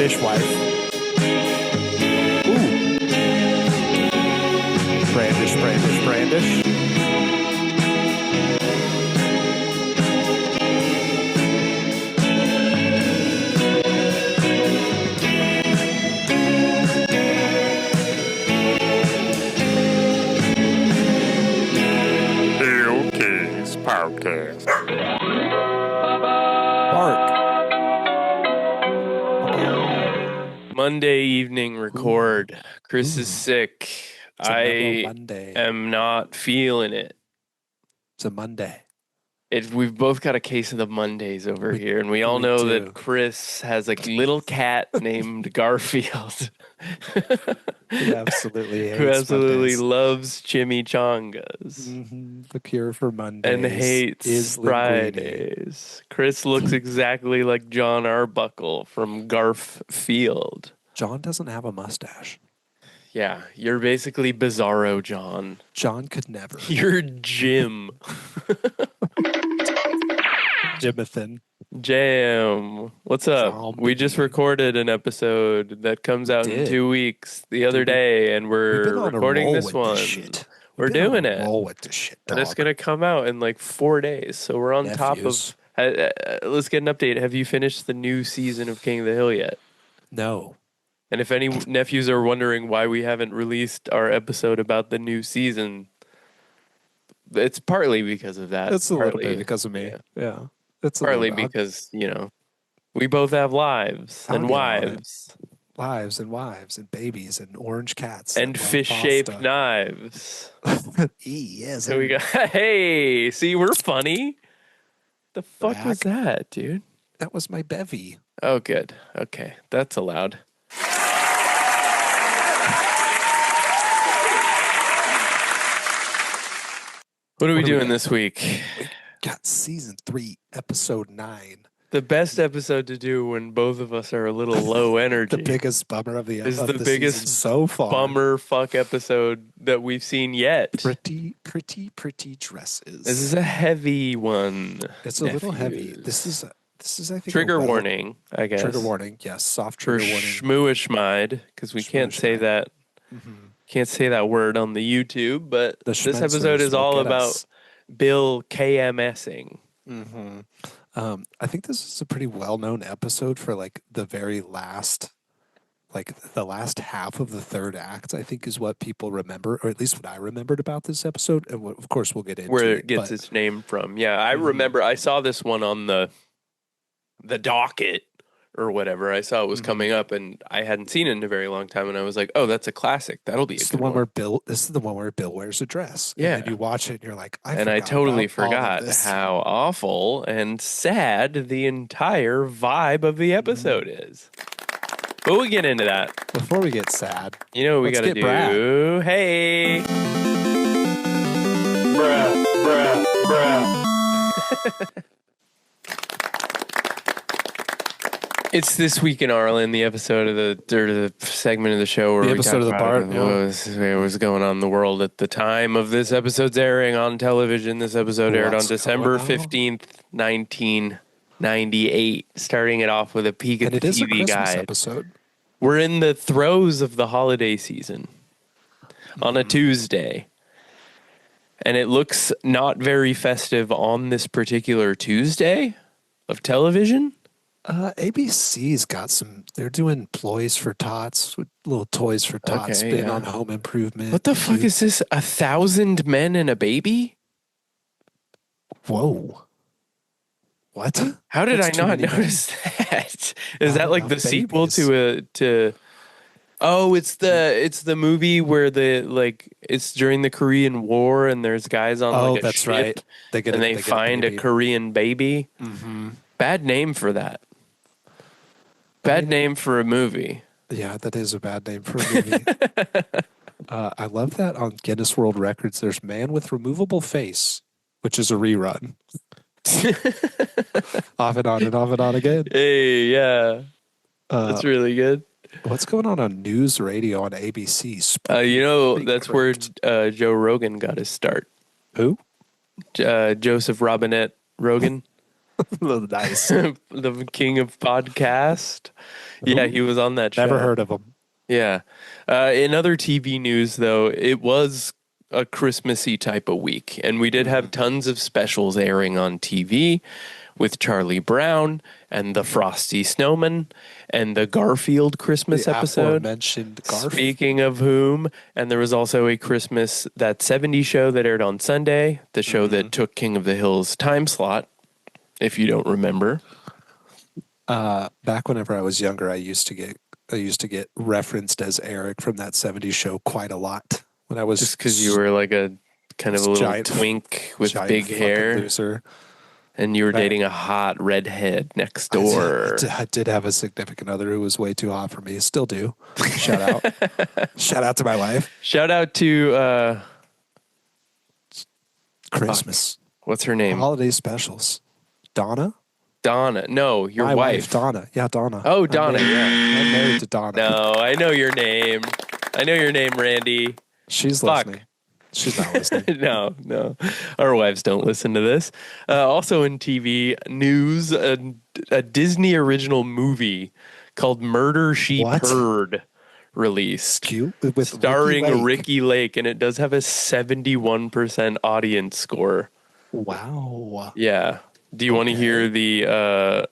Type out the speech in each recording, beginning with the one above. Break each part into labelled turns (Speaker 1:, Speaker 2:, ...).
Speaker 1: Fishwife. Ooh. Brandish, brandish, brandish.
Speaker 2: Podcast.
Speaker 1: Bark.
Speaker 3: Monday evening record.
Speaker 1: Ooh.
Speaker 3: Chris is sick.
Speaker 1: It's
Speaker 3: I
Speaker 1: Monday.
Speaker 3: am not feeling it.
Speaker 1: It's a Monday.
Speaker 3: We've both got a case of the Mondays over here, and we all
Speaker 1: we
Speaker 3: know
Speaker 1: do.
Speaker 3: that Chris has a little cat named Garfield.
Speaker 1: Who absolutely hates
Speaker 3: Who absolutely
Speaker 1: Mondays.
Speaker 3: loves chimichangas
Speaker 1: The cure for Mondays
Speaker 3: and hates
Speaker 1: is linguine.
Speaker 3: Fridays. Chris looks exactly like John Arbuckle from Garfield.
Speaker 1: John doesn't have a mustache.
Speaker 3: Yeah, you're basically Bizarro John.
Speaker 1: John could never.
Speaker 3: You're Jim.
Speaker 1: Jimathan.
Speaker 3: Jam. What's up?
Speaker 1: Zombie.
Speaker 3: We just recorded an episode that comes out in 2 weeks the other day, and
Speaker 1: We've been
Speaker 3: we're
Speaker 1: on a
Speaker 3: recording
Speaker 1: roll
Speaker 3: this
Speaker 1: with
Speaker 3: one.
Speaker 1: This shit.
Speaker 3: We're
Speaker 1: We've been
Speaker 3: doing
Speaker 1: on a
Speaker 3: it.
Speaker 1: roll with this shit,
Speaker 3: And it's
Speaker 1: dog.
Speaker 3: going to come out in like 4 days. So we're on top
Speaker 1: Nephews.
Speaker 3: of... let's get an update. Have you finished the new season of King of the Hill yet?
Speaker 1: No.
Speaker 3: And if any nephews are wondering why we haven't released our episode about the new season, it's partly because of that.
Speaker 1: It's a little bit because of me. Yeah. It's
Speaker 3: Partly because, we both have lives
Speaker 1: I'll
Speaker 3: and
Speaker 1: get on it.
Speaker 3: wives.
Speaker 1: Lives and babies and orange cats.
Speaker 3: And
Speaker 1: that love
Speaker 3: fish-shaped
Speaker 1: pasta.
Speaker 3: knives.
Speaker 1: Yes.
Speaker 3: So we got, hey, see, we're funny. The fuck was
Speaker 1: Back.
Speaker 3: that, dude?
Speaker 1: That was my bevy.
Speaker 3: Oh, good. Okay, that's allowed. What are we doing this week?
Speaker 1: We got season 3, episode 9.
Speaker 3: The best episode to do when both of us are a little low energy.
Speaker 1: The biggest bummer of the
Speaker 3: Is
Speaker 1: of
Speaker 3: the
Speaker 1: the
Speaker 3: biggest
Speaker 1: season so far.
Speaker 3: bummer fuck episode that we've seen yet.
Speaker 1: Pretty dresses.
Speaker 3: This is a heavy one.
Speaker 1: It's a little heavy.
Speaker 3: nephews.
Speaker 1: This is I think
Speaker 3: Trigger warning, I guess.
Speaker 1: Trigger warning. Yes, soft
Speaker 3: For
Speaker 1: trigger warning.
Speaker 3: schmooishmide, because we can't say
Speaker 1: Schmooishmide.
Speaker 3: that. Can't say that word on the YouTube, but
Speaker 1: The
Speaker 3: this
Speaker 1: Schmetzers
Speaker 3: episode is
Speaker 1: will
Speaker 3: all
Speaker 1: get
Speaker 3: about
Speaker 1: us.
Speaker 3: Bill KMSing.
Speaker 1: I think this is a pretty well-known episode for like the very last, like the last half of the third act. I think is what people remember, or at least what I remembered about this episode. And what, of course, we'll get into
Speaker 3: Where
Speaker 1: it,
Speaker 3: it gets
Speaker 1: but
Speaker 3: its name from. Yeah, I remember I saw this one on the docket or whatever. I saw it was coming up, and I hadn't seen it in a very long time, and I was like, oh, that's a classic. That'll be a
Speaker 1: It's
Speaker 3: good
Speaker 1: the one
Speaker 3: one.
Speaker 1: where Bill. This is the one where Bill wears a dress.
Speaker 3: Yeah.
Speaker 1: And then you watch it, and you're like,
Speaker 3: I
Speaker 1: forgot
Speaker 3: totally
Speaker 1: about all of
Speaker 3: forgot
Speaker 1: this.
Speaker 3: how awful and sad the entire vibe of the episode is. But we'll get into that.
Speaker 1: Before we get sad,
Speaker 3: You know what we
Speaker 1: Let's
Speaker 3: got to
Speaker 1: get Brad.
Speaker 3: do? Hey.
Speaker 2: Bruh.
Speaker 3: It's This Week in Arlen, the episode of the segment of the show where
Speaker 1: The
Speaker 3: we
Speaker 1: episode
Speaker 3: talk
Speaker 1: of the
Speaker 3: about
Speaker 1: bar,
Speaker 3: what was going on in the world at the time of this episode's airing on television. This episode aired on
Speaker 1: What's
Speaker 3: December
Speaker 1: going on?
Speaker 3: 15th, 1998, starting it off with a peek at
Speaker 1: and
Speaker 3: the
Speaker 1: it is a
Speaker 3: TV
Speaker 1: Christmas
Speaker 3: guide.
Speaker 1: episode.
Speaker 3: We're in the throes of the holiday season on a Tuesday. And it looks not very festive on this particular Tuesday of television.
Speaker 1: ABC's got some. They're doing ploys for tots, with little toys for tots,
Speaker 3: Okay,
Speaker 1: spin
Speaker 3: yeah.
Speaker 1: on Home Improvement.
Speaker 3: What the fuck is this? 1,000 men and a baby?
Speaker 1: Whoa! What?
Speaker 3: How did
Speaker 1: That's
Speaker 3: I
Speaker 1: too
Speaker 3: not
Speaker 1: many
Speaker 3: notice that? Is that
Speaker 1: Not
Speaker 3: like the
Speaker 1: enough
Speaker 3: sequel
Speaker 1: babies.
Speaker 3: to? Oh, it's the movie where it's during the Korean War and there's guys on
Speaker 1: Oh,
Speaker 3: like a
Speaker 1: that's
Speaker 3: ship
Speaker 1: right. They get
Speaker 3: and they
Speaker 1: get
Speaker 3: find a
Speaker 1: baby.
Speaker 3: Korean baby.
Speaker 1: Mm-hmm.
Speaker 3: Bad name for that. Bad name for a movie.
Speaker 1: Yeah, that is a bad name for a movie. I love that on Guinness World Records. There's Man with Removable Face, which is a rerun. Off and on and off and on again.
Speaker 3: Hey, yeah, that's really good.
Speaker 1: What's going on News Radio on ABC?
Speaker 3: That's where Joe Rogan got his start.
Speaker 1: Who?
Speaker 3: Joseph Robinette Rogan.
Speaker 1: Nice.
Speaker 3: the king of podcast. Yeah, he was on that show.
Speaker 1: Never heard of him.
Speaker 3: Yeah. In other TV news, though, it was a Christmassy type of week, and we did have tons of specials airing on TV with Charlie Brown and the Frosty Snowman and the Garfield Christmas
Speaker 1: The
Speaker 3: episode.
Speaker 1: aforementioned Garf.
Speaker 3: Speaking of whom, and there was also a Christmas That 70s show that aired on Sunday, the show that took King of the Hill's time slot, if you don't remember.
Speaker 1: Back whenever I was younger, I used to get referenced as Eric from That 70s show quite a lot. When I was
Speaker 3: Just because you were like a kind of a little
Speaker 1: giant-
Speaker 3: twink with
Speaker 1: giant
Speaker 3: big
Speaker 1: fucking
Speaker 3: hair.
Speaker 1: loser.
Speaker 3: And you were dating a hot redhead next door.
Speaker 1: I did have a significant other who was way too hot for me. Still do. Shout out. Shout out to my wife.
Speaker 3: Shout out to,
Speaker 1: Christmas.
Speaker 3: what's her name?
Speaker 1: Holiday specials. Donna?
Speaker 3: Donna. No, your
Speaker 1: My
Speaker 3: wife.
Speaker 1: Donna. Yeah, Donna.
Speaker 3: Oh, Donna, yeah.
Speaker 1: I'm married to Donna.
Speaker 3: No, I know your name. I know your name, Randy.
Speaker 1: She's
Speaker 3: Fuck.
Speaker 1: listening. She's not listening.
Speaker 3: No. Our wives don't listen to this. Also in TV news, a Disney original movie called Murder, She
Speaker 1: What?
Speaker 3: Purred released.
Speaker 1: Cute. With
Speaker 3: Starring
Speaker 1: Ricky Lake.
Speaker 3: Ricky Lake, and it does have a 71% audience score.
Speaker 1: Wow.
Speaker 3: Yeah. Do you want to hear the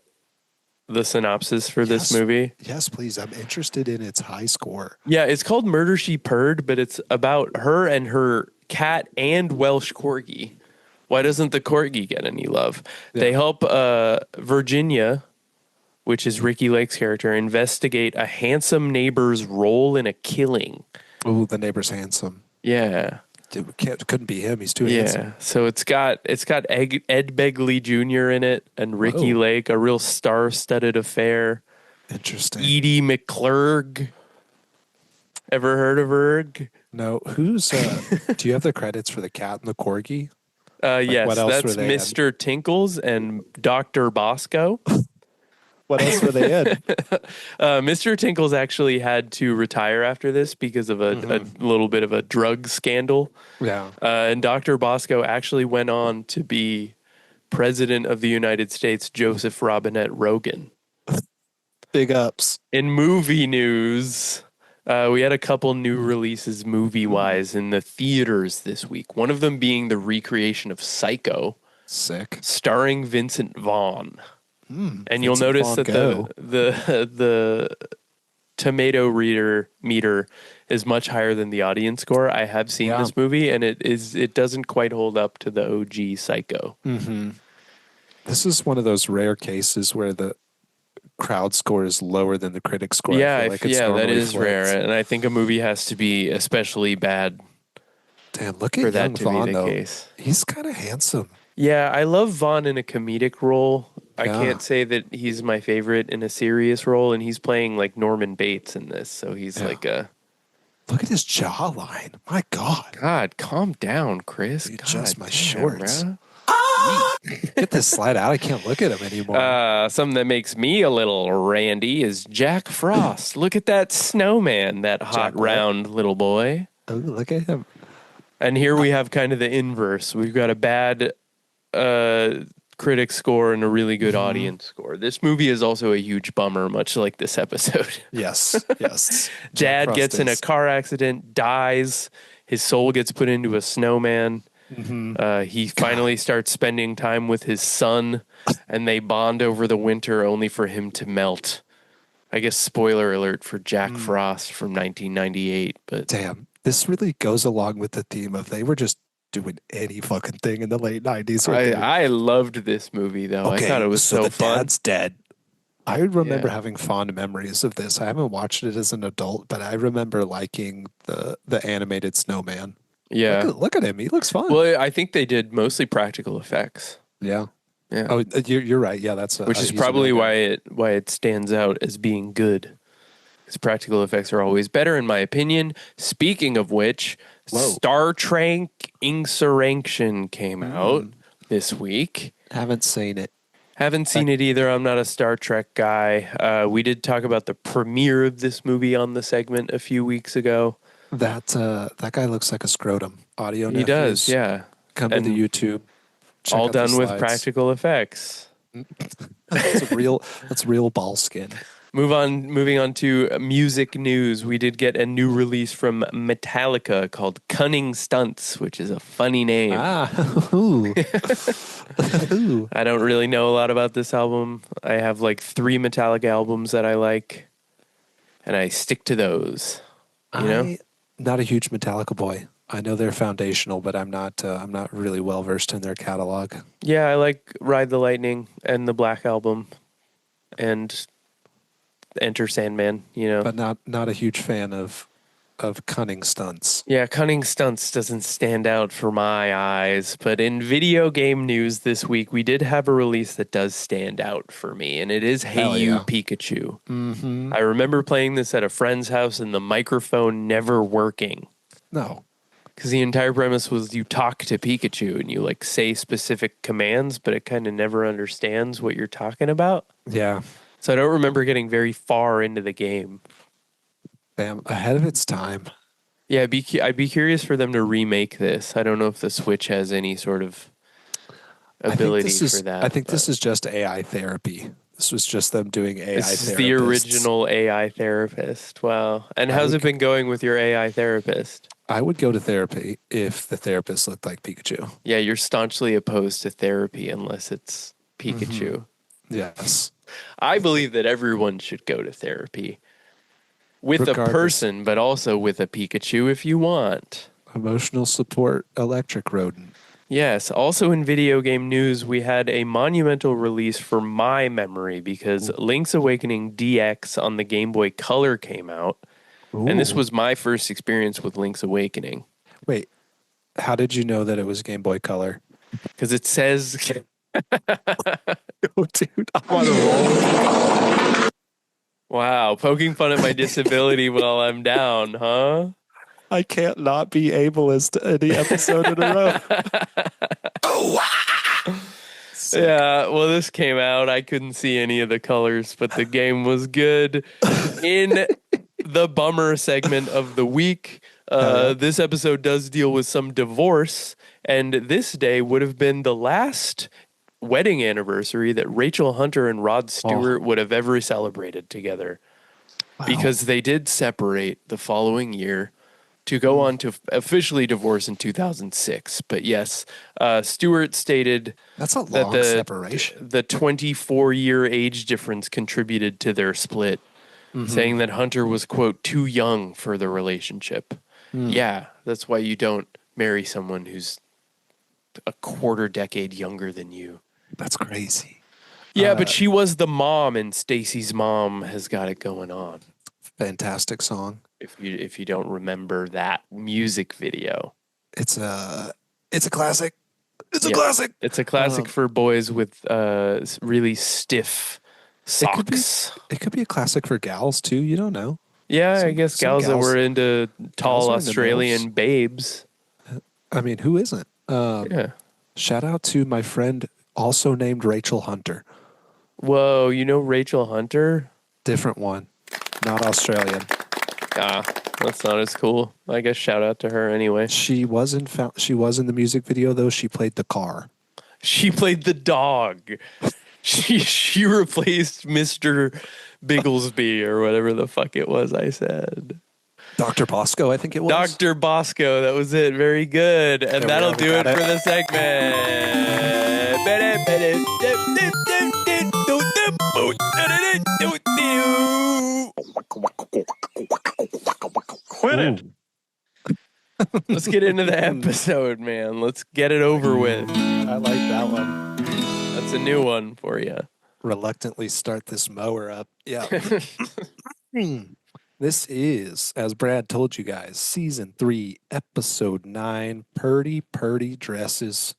Speaker 3: synopsis for this
Speaker 1: Yes.
Speaker 3: movie?
Speaker 1: Yes, please. I'm interested in its high score.
Speaker 3: Yeah, it's called Murder, She Purred, but it's about her and her cat and Welsh Corgi. Why doesn't the Corgi get any love?
Speaker 1: Yeah.
Speaker 3: They help Virginia, which is Ricky Lake's character, investigate a handsome neighbor's role in a killing.
Speaker 1: Oh, the neighbor's handsome.
Speaker 3: Yeah.
Speaker 1: Dude, couldn't be him. He's too handsome.
Speaker 3: Yeah, so it's got Ed Begley Jr. in it and Ricky
Speaker 1: Whoa.
Speaker 3: Lake, a real star-studded affair.
Speaker 1: Interesting.
Speaker 3: Edie McClurg. Ever heard of Erg?
Speaker 1: No, who's? Do you have the credits for the cat and the corgi?
Speaker 3: Yes,
Speaker 1: what else
Speaker 3: that's
Speaker 1: were they in?
Speaker 3: Mr. Tinkles and Dr. Bosco.
Speaker 1: What else were they in?
Speaker 3: Mr. Tinkles actually had to retire after this because of a little bit of a drug scandal.
Speaker 1: Yeah.
Speaker 3: And Dr. Bosco actually went on to be President of the United States, Joseph Robinette Rogan.
Speaker 1: Big ups.
Speaker 3: In movie news, we had a couple new releases movie-wise in the theaters this week. One of them being the recreation of Psycho,
Speaker 1: Sick.
Speaker 3: starring Vincent Vaughn. And you'll
Speaker 1: Vincent
Speaker 3: notice
Speaker 1: Vaughn,
Speaker 3: that
Speaker 1: go.
Speaker 3: the tomato meter is much higher than the audience score. I have seen
Speaker 1: Yeah.
Speaker 3: this movie, and it doesn't quite hold up to the OG Psycho.
Speaker 1: This is one of those rare cases where the crowd score is lower than the critic score.
Speaker 3: Yeah,
Speaker 1: I feel like it's
Speaker 3: that
Speaker 1: normally
Speaker 3: is
Speaker 1: flipped.
Speaker 3: rare, and I think a movie has to be especially bad
Speaker 1: Damn, look
Speaker 3: for
Speaker 1: at
Speaker 3: that
Speaker 1: young
Speaker 3: to
Speaker 1: Vaughn
Speaker 3: be the
Speaker 1: though.
Speaker 3: case.
Speaker 1: He's kind of handsome.
Speaker 3: Yeah, I love Vaughn in a comedic role. I
Speaker 1: Yeah.
Speaker 3: can't say that he's my favorite in a serious role, and he's playing like Norman Bates in this, so he's
Speaker 1: Yeah.
Speaker 3: like a
Speaker 1: Look at his jawline. My God.
Speaker 3: God. Calm down, Chris.
Speaker 1: Adjust my
Speaker 3: damn,
Speaker 1: shorts.
Speaker 3: bruh.
Speaker 1: Get this slide out. I can't look at him anymore.
Speaker 3: Something that makes me a little randy is Jack Frost. Look at that snowman, that hot,
Speaker 1: Jack what?
Speaker 3: round little boy.
Speaker 1: Oh, look at him.
Speaker 3: And here we have kind of the inverse. We've got a bad critic score and a really good audience score. This movie is also a huge bummer, much like this episode.
Speaker 1: Yes. Yes.
Speaker 3: Dad
Speaker 1: Frost
Speaker 3: gets in a
Speaker 1: is.
Speaker 3: car accident, dies. His soul gets put into a snowman. He finally starts spending time with his son, and they bond over the winter only for him to melt. I guess spoiler alert for Jack Frost from 1998. But
Speaker 1: Damn. This really goes along with the theme of they were just doing any fucking thing in the late 90s.
Speaker 3: I loved this movie, though. I thought it was so
Speaker 1: the
Speaker 3: fun.
Speaker 1: dad's dead. I remember
Speaker 3: Yeah.
Speaker 1: having fond memories of this. I haven't watched it as an adult, but I remember liking the animated snowman.
Speaker 3: Yeah.
Speaker 1: Look at him. He looks fun.
Speaker 3: Well, I think they did mostly practical effects.
Speaker 1: yeah.
Speaker 3: Yeah.
Speaker 1: Oh, you're right. Yeah, that's
Speaker 3: Which is probably why it stands out as being good. Because practical effects are always better, in my opinion. Speaking of which,
Speaker 1: Whoa.
Speaker 3: Star Trek Insurrection came out this week.
Speaker 1: haven't seen it.
Speaker 3: Haven't seen it either. I'm not a Star Trek guy. We did talk about the premiere of this movie on the segment a few weeks ago.
Speaker 1: That guy looks like a scrotum. Audio.
Speaker 3: He does,
Speaker 1: nephews,
Speaker 3: yeah.
Speaker 1: Come to
Speaker 3: And
Speaker 1: the YouTube. check
Speaker 3: All
Speaker 1: out the
Speaker 3: done with
Speaker 1: slides.
Speaker 3: practical effects.
Speaker 1: That's real ball skin.
Speaker 3: Moving on to music news. We did get a new release from Metallica called Cunning Stunts, which is a funny name.
Speaker 1: Ah, ooh. Ooh.
Speaker 3: I don't really know a lot about this album. I have like 3 Metallica albums that I like, and I stick to those. You know?
Speaker 1: I'm not a huge Metallica boy. I know they're foundational, but I'm not. I'm not really well versed in their catalog.
Speaker 3: Yeah, I like Ride the Lightning and the Black Album and Enter Sandman, you know.
Speaker 1: But not a huge fan of cunning stunts.
Speaker 3: Yeah, Cunning Stunts doesn't stand out for my eyes, but in video game news this week, we did have a release that does stand out for me, and it is Hey
Speaker 1: Hell
Speaker 3: You
Speaker 1: yeah.
Speaker 3: Pikachu.
Speaker 1: Mm-hmm.
Speaker 3: I remember playing this at a friend's house and the microphone never working.
Speaker 1: No.
Speaker 3: Because the entire premise was you talk to Pikachu and you like say specific commands, but it kind of never understands what you're talking about.
Speaker 1: Yeah.
Speaker 3: So I don't remember getting very far into the game.
Speaker 1: Damn. Ahead of its time.
Speaker 3: Yeah, I'd be curious for them to remake this. I don't know if the Switch has any sort of ability for that.
Speaker 1: I think this is just AI therapy. This was just them doing AI
Speaker 3: This
Speaker 1: therapists.
Speaker 3: is the original AI therapist. Wow. And how's it been going with your AI therapist?
Speaker 1: I would go to therapy if the therapist looked like Pikachu.
Speaker 3: Yeah, you're staunchly opposed to therapy unless it's Pikachu.
Speaker 1: Yes.
Speaker 3: I believe that everyone should go to therapy with
Speaker 1: Regardless.
Speaker 3: a person, but also with a Pikachu if you want.
Speaker 1: Emotional support electric rodent.
Speaker 3: Yes. Also in video game news, we had a monumental release for my memory because Link's Awakening DX on the Game Boy Color came out. And this
Speaker 1: Ooh.
Speaker 3: was my first experience with Link's Awakening.
Speaker 1: Wait, how did you know that it was Game Boy Color?
Speaker 3: Because it says...
Speaker 1: Oh, dude, I'm on a roll.
Speaker 3: Wow, poking fun at my disability while I'm down, huh?
Speaker 1: I can't not be ableist any episode in a row.
Speaker 3: Yeah, well, this came out. I couldn't see any of the colors, but the game was good. In the bummer segment of the week, this episode does deal with some divorce, and this day would have been the last wedding anniversary that Rachel Hunter and Rod Stewart would have ever celebrated together.
Speaker 1: Wow.
Speaker 3: Because they did separate the following year to go on to officially divorce in 2006. But yes, Stewart stated
Speaker 1: That's a
Speaker 3: that
Speaker 1: long separation.
Speaker 3: the 24-year age difference contributed to their split, saying that Hunter was, quote, too young for the relationship. Yeah, that's why you don't marry someone who's a quarter decade younger than you.
Speaker 1: That's crazy.
Speaker 3: Yeah, but she was the mom, and Stacy's mom has got it going on.
Speaker 1: Fantastic song.
Speaker 3: If you don't remember that music video,
Speaker 1: It's a classic. It's a classic.
Speaker 3: it's a classic for boys with really stiff socks.
Speaker 1: It could be a classic for gals too. You don't know.
Speaker 3: Yeah, I guess
Speaker 1: some
Speaker 3: gals that
Speaker 1: gals-
Speaker 3: were into tall
Speaker 1: gals are into
Speaker 3: Australian babes.
Speaker 1: I mean, who isn't?
Speaker 3: Yeah.
Speaker 1: Shout out to my friend, also named Rachel Hunter.
Speaker 3: Whoa, you know Rachel Hunter?
Speaker 1: Different one, not Australian.
Speaker 3: Ah, that's not as cool. I guess shout out to her anyway.
Speaker 1: She was in the music video though. She played the car.
Speaker 3: She played the dog. She replaced Mr. Bigglesby or whatever the fuck it was I said.
Speaker 1: Dr. Bosco, I think it was.
Speaker 3: Dr. Bosco, that was it. Very good. And
Speaker 1: we
Speaker 3: that'll
Speaker 1: go,
Speaker 3: do
Speaker 1: we
Speaker 3: it
Speaker 1: got
Speaker 3: for
Speaker 1: it.
Speaker 3: the segment.
Speaker 2: Quit it.
Speaker 3: Let's get into the episode, man. Let's get it over with.
Speaker 1: I like that one.
Speaker 3: That's a new one for you.
Speaker 1: Reluctantly start this mower up. Yeah. This is, as Brad told you guys, season 3, episode 9, Purdy Purdy Dresses.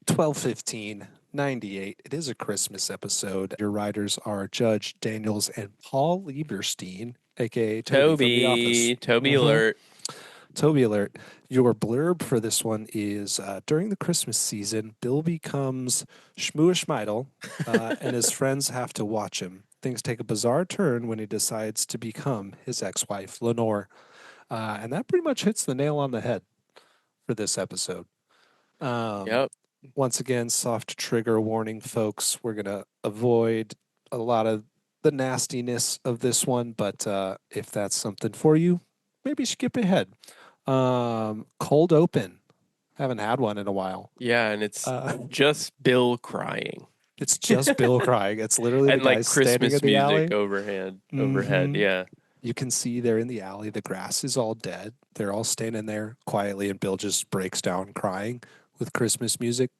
Speaker 1: 12/15/98. It is a Christmas episode. Your writers are Judge Daniels and Paul Lieberstein, aka Toby from The Office.
Speaker 3: Toby alert.
Speaker 1: Toby alert. Your blurb for this one is during the Christmas season, Bill becomes Schmooishmeidel and his friends have to watch him. Things take a bizarre turn when he decides to become his ex-wife, Lenore. And that pretty much hits the nail on the head for this episode.
Speaker 3: Yep.
Speaker 1: Once again, soft trigger warning, folks. We're gonna avoid a lot of the nastiness of this one, but if that's something for you, maybe skip ahead. Cold open. Haven't had one in a while.
Speaker 3: Yeah, and it's
Speaker 1: Uh,
Speaker 3: just Bill crying.
Speaker 1: it's just Bill crying. It's literally the
Speaker 3: And
Speaker 1: guy
Speaker 3: like
Speaker 1: standing in
Speaker 3: Christmas
Speaker 1: the
Speaker 3: music
Speaker 1: alley.
Speaker 3: overhead.
Speaker 1: Hmm.
Speaker 3: Yeah.
Speaker 1: You can see they're in the alley. The grass is all dead. They're all standing there quietly, and Bill just breaks down crying with Christmas music.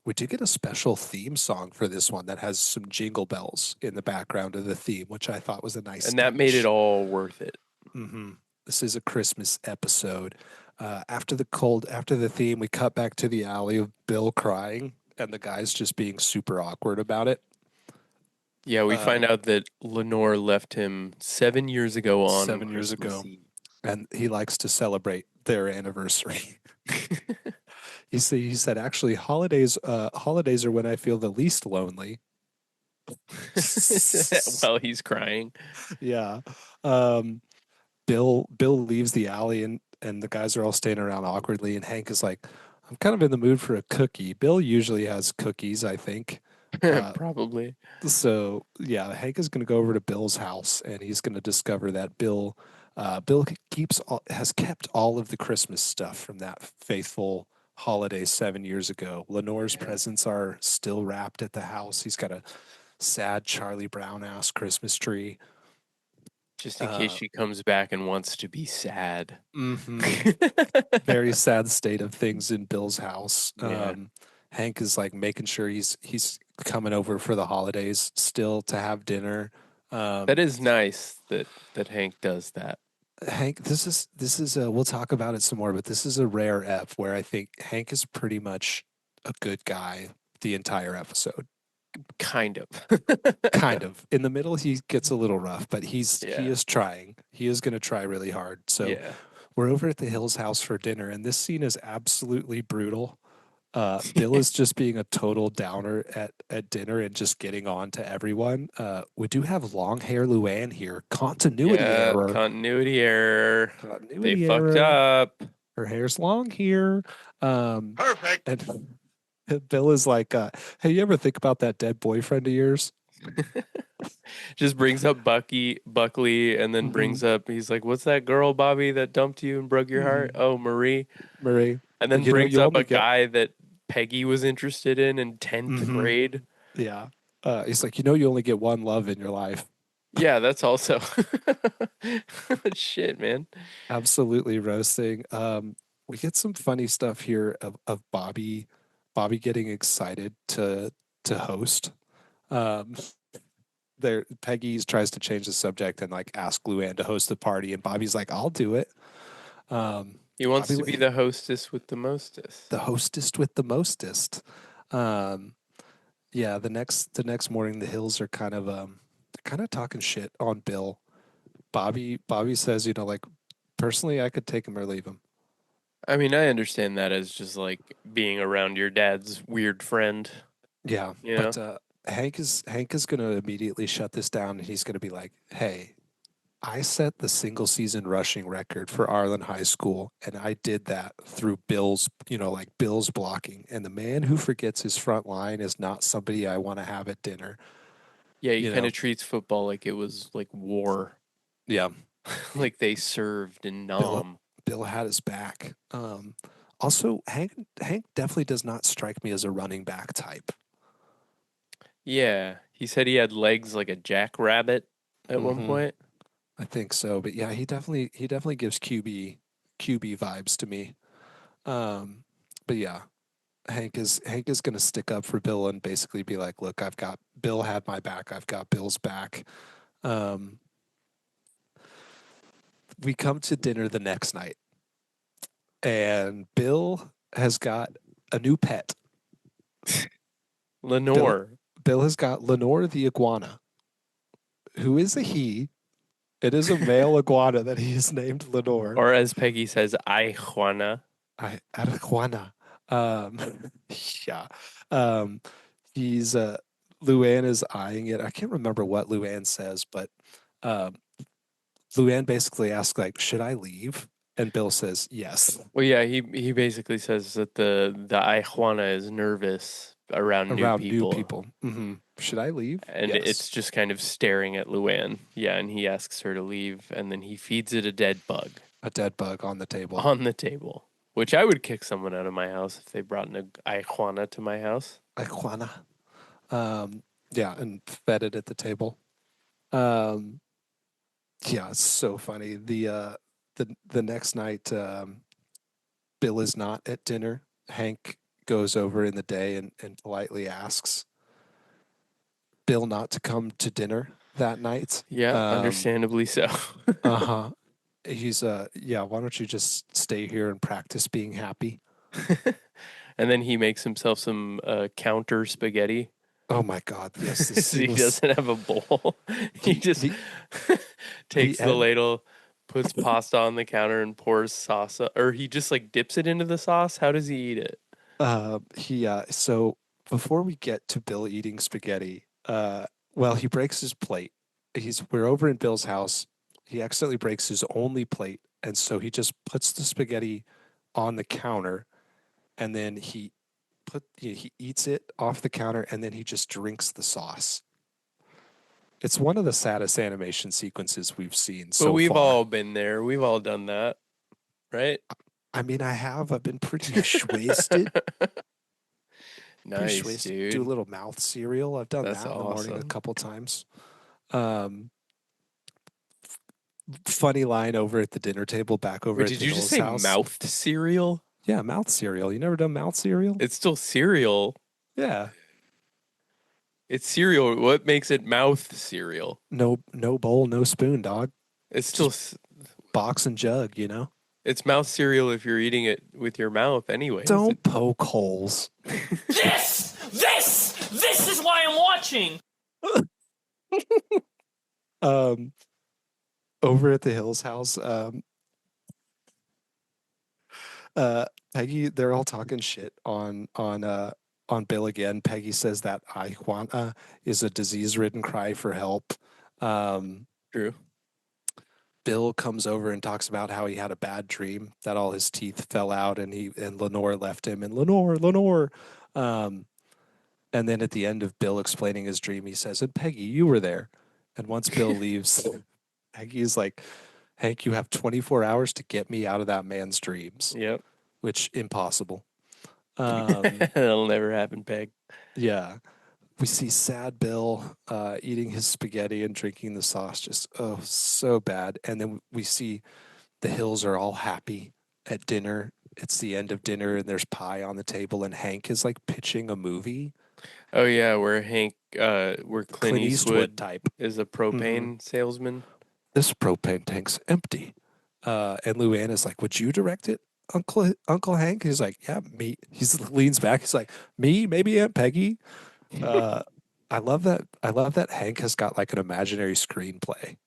Speaker 1: We did get a special theme song for this one that has some jingle bells in the background of the theme, which I thought was a nice
Speaker 3: And that made it
Speaker 1: touch.
Speaker 3: all worth it.
Speaker 1: Hmm. This is a Christmas episode. After the theme, we cut back to the alley of Bill crying and the guys just being super awkward about it.
Speaker 3: Yeah, we
Speaker 1: Uh,
Speaker 3: find out that Lenore left him 7 years ago on
Speaker 1: 7 years
Speaker 3: Christmas
Speaker 1: ago,
Speaker 3: Eve.
Speaker 1: and he likes to celebrate their anniversary. He said actually holidays are when I feel the least lonely.
Speaker 3: While he's crying.
Speaker 1: Yeah. Um, Bill leaves the alley and the guys are all standing around awkwardly and Hank is like, I'm kind of in the mood for a cookie. Bill usually has cookies, I think. Uh,
Speaker 3: Probably.
Speaker 1: so yeah, Hank is going to go over to Bill's house and he's going to discover that Bill has kept all of the Christmas stuff from that faithful holiday 7 years ago. Lenore's
Speaker 3: Yeah.
Speaker 1: presents are still wrapped at the house. He's got a sad Charlie Brown ass Christmas tree.
Speaker 3: Just in case
Speaker 1: Uh,
Speaker 3: she comes back and wants to be sad.
Speaker 1: mhm. Very sad state of things in Bill's house.
Speaker 3: Yeah.
Speaker 1: Hank is like making sure he's coming over for the holidays still to have dinner.
Speaker 3: That
Speaker 1: Um,
Speaker 3: is nice that Hank does that.
Speaker 1: Hank, this is we'll talk about it some more, but this is a rare F where I think Hank is pretty much a good guy the entire episode.
Speaker 3: Kind of.
Speaker 1: Kind of. In the middle he gets a little rough, but he
Speaker 3: Yeah.
Speaker 1: is trying. He is going to try really hard. So
Speaker 3: Yeah.
Speaker 1: we're over at the Hills house for dinner and this scene is absolutely brutal. Bill is just being a total downer at dinner and just getting on to everyone. We do have long hair Luann here. Continuity
Speaker 3: Yeah,
Speaker 1: error.
Speaker 3: continuity error. They
Speaker 1: Continuity
Speaker 3: fucked
Speaker 1: error.
Speaker 3: up.
Speaker 1: Her hair's long here.
Speaker 2: Perfect.
Speaker 1: And Bill is like, hey, you ever think about that dead boyfriend of yours?
Speaker 3: Just brings up Buckley, and then
Speaker 1: Mm-hmm.
Speaker 3: brings up, he's like, what's that girl, Bobby, that dumped you and broke your heart?
Speaker 1: Mm-hmm.
Speaker 3: Oh, Marie.
Speaker 1: Marie.
Speaker 3: And then
Speaker 1: You know,
Speaker 3: brings
Speaker 1: you
Speaker 3: up
Speaker 1: only
Speaker 3: a
Speaker 1: get.
Speaker 3: guy that Peggy was interested in 10th
Speaker 1: Mm-hmm.
Speaker 3: grade.
Speaker 1: Yeah. He's like, you only get one love in your life.
Speaker 3: Yeah, that's also shit, man.
Speaker 1: Absolutely roasting. We get some funny stuff here of Bobby getting excited to host. Um, there Peggy tries to change the subject and like ask Luann to host the party, and Bobby's like, "I'll do it."
Speaker 3: He wants
Speaker 1: Bobby,
Speaker 3: to be the hostess with the mostest.
Speaker 1: the hostess with the mostest. Um, yeah, the next morning, the Hills are they're kind of talking shit on Bill. Bobby says, like personally, I could take him or leave him.
Speaker 3: I mean, I understand that as just like being around your dad's weird friend,
Speaker 1: Yeah,
Speaker 3: you know?
Speaker 1: but Hank is going to immediately shut this down, and he's going to be like, "Hey, I set the single season rushing record for Arlen High School, and I did that through Bill's blocking. And the man who forgets his front line is not somebody I want to have at dinner.
Speaker 3: Yeah, he
Speaker 1: You
Speaker 3: kind
Speaker 1: know,
Speaker 3: of treats football like it was like war,
Speaker 1: yeah,
Speaker 3: like they served in
Speaker 1: Bill
Speaker 3: Nam.
Speaker 1: Bill had his back. Also, Hank definitely does not strike me as a running back type.
Speaker 3: Yeah, he said he had legs like a jackrabbit at one
Speaker 1: Hmm.
Speaker 3: point.
Speaker 1: I think so, but yeah, he definitely gives QB vibes to me. Um, but yeah, Hank is going to stick up for Bill and basically be like, "Look, I've got Bill had my back. I've got Bill's back." Um, we come to dinner the next night, and Bill has got a new pet. Bill
Speaker 3: Lenore,
Speaker 1: Bill has got Lenore the iguana, who is a he. It is a male iguana that he has named Lenore.
Speaker 3: or as Peggy says, I Juana.
Speaker 1: I Iguana. Um, yeah. Um, he's Luann is eyeing it. I can't remember what Luann says, but um, Luann basically asks like, "Should I leave?" And Bill says yes.
Speaker 3: Well, yeah, he basically says that the Aijuana is nervous around new
Speaker 1: Around new
Speaker 3: people,
Speaker 1: people. Should I leave?
Speaker 3: and
Speaker 1: Yes.
Speaker 3: it's just kind of staring at Luann. Yeah, and he asks her to leave, and then he feeds it a dead bug
Speaker 1: A dead bug on the table.
Speaker 3: on the table, which I would kick someone out of my house if they brought an Aijuana to my house.
Speaker 1: Iguana. Yeah, and fed it at the table. Um, yeah, it's so funny. The next night, Bill is not at dinner. Hank goes over in the day and politely asks Bill not to come to dinner that night.
Speaker 3: Yeah, understandably so.
Speaker 1: Uh-huh. He's yeah, why don't you just stay here and practice being happy?
Speaker 3: And then he makes himself some counter spaghetti.
Speaker 1: Oh my God, yes, this
Speaker 3: So he
Speaker 1: scene was
Speaker 3: doesn't have a bowl. He just
Speaker 1: the
Speaker 3: takes the
Speaker 1: end.
Speaker 3: ladle, puts pasta on the counter, and pours sauce. Or he just like dips it into the sauce. How does he eat it?
Speaker 1: He so before we get to Bill eating spaghetti, well, he breaks his plate. We're over in Bill's house. He accidentally breaks his only plate, and so he just puts the spaghetti on the counter, and then he eats it off the counter, and then he just drinks the sauce. It's one of the saddest animation sequences we've seen
Speaker 3: But
Speaker 1: so
Speaker 3: we've
Speaker 1: far.
Speaker 3: all been there. We've all done that, right?
Speaker 1: I mean, I've been pretty wasted. Pretty
Speaker 3: Nice,
Speaker 1: wasted. Do a
Speaker 3: dude.
Speaker 1: little mouth cereal. I've done
Speaker 3: That's
Speaker 1: that in the morning a
Speaker 3: awesome.
Speaker 1: couple times. Um, Funny line over at the dinner table back over
Speaker 3: Wait,
Speaker 1: at
Speaker 3: did
Speaker 1: the
Speaker 3: you just
Speaker 1: Hills
Speaker 3: say
Speaker 1: house.
Speaker 3: mouthed cereal?
Speaker 1: Yeah, mouth cereal. You never done mouth cereal?
Speaker 3: It's still cereal.
Speaker 1: Yeah.
Speaker 3: It's cereal. What makes it mouth cereal?
Speaker 1: No bowl, no spoon, dog.
Speaker 3: It's still
Speaker 1: Box and jug, you know?
Speaker 3: it's mouth cereal if you're eating it with your mouth, anyways.
Speaker 1: Don't poke holes.
Speaker 4: This is why I'm watching.
Speaker 1: Over at the Hills house, Peggy, they're all talking shit on Bill again. Peggy says that Iguana is a disease-ridden cry for help.
Speaker 3: True.
Speaker 1: Bill comes over and talks about how he had a bad dream that all his teeth fell out and Lenore left him and Lenore. Um, and then at the end of Bill explaining his dream, he says, "And Peggy, you were there." And once Bill leaves, Peggy's like, "Hank, you have 24 hours to get me out of that man's dreams,"
Speaker 3: Yep.
Speaker 1: which impossible.
Speaker 3: That'll never happen, Peg.
Speaker 1: Yeah. We see sad Bill eating his spaghetti and drinking the sauce, just so bad. And then we see the Hills are all happy at dinner. It's the end of dinner and there's pie on the table and Hank is like pitching a movie.
Speaker 3: Oh yeah, where where Clint Eastwood
Speaker 1: type.
Speaker 3: is a propane salesman.
Speaker 1: This propane tank's empty. And Luann is like, "Would you direct it, Uncle Hank?" He's like, "Yeah, me." He leans back. He's like, "Me, maybe Aunt Peggy." I love that. I love that Hank has got like an imaginary screenplay.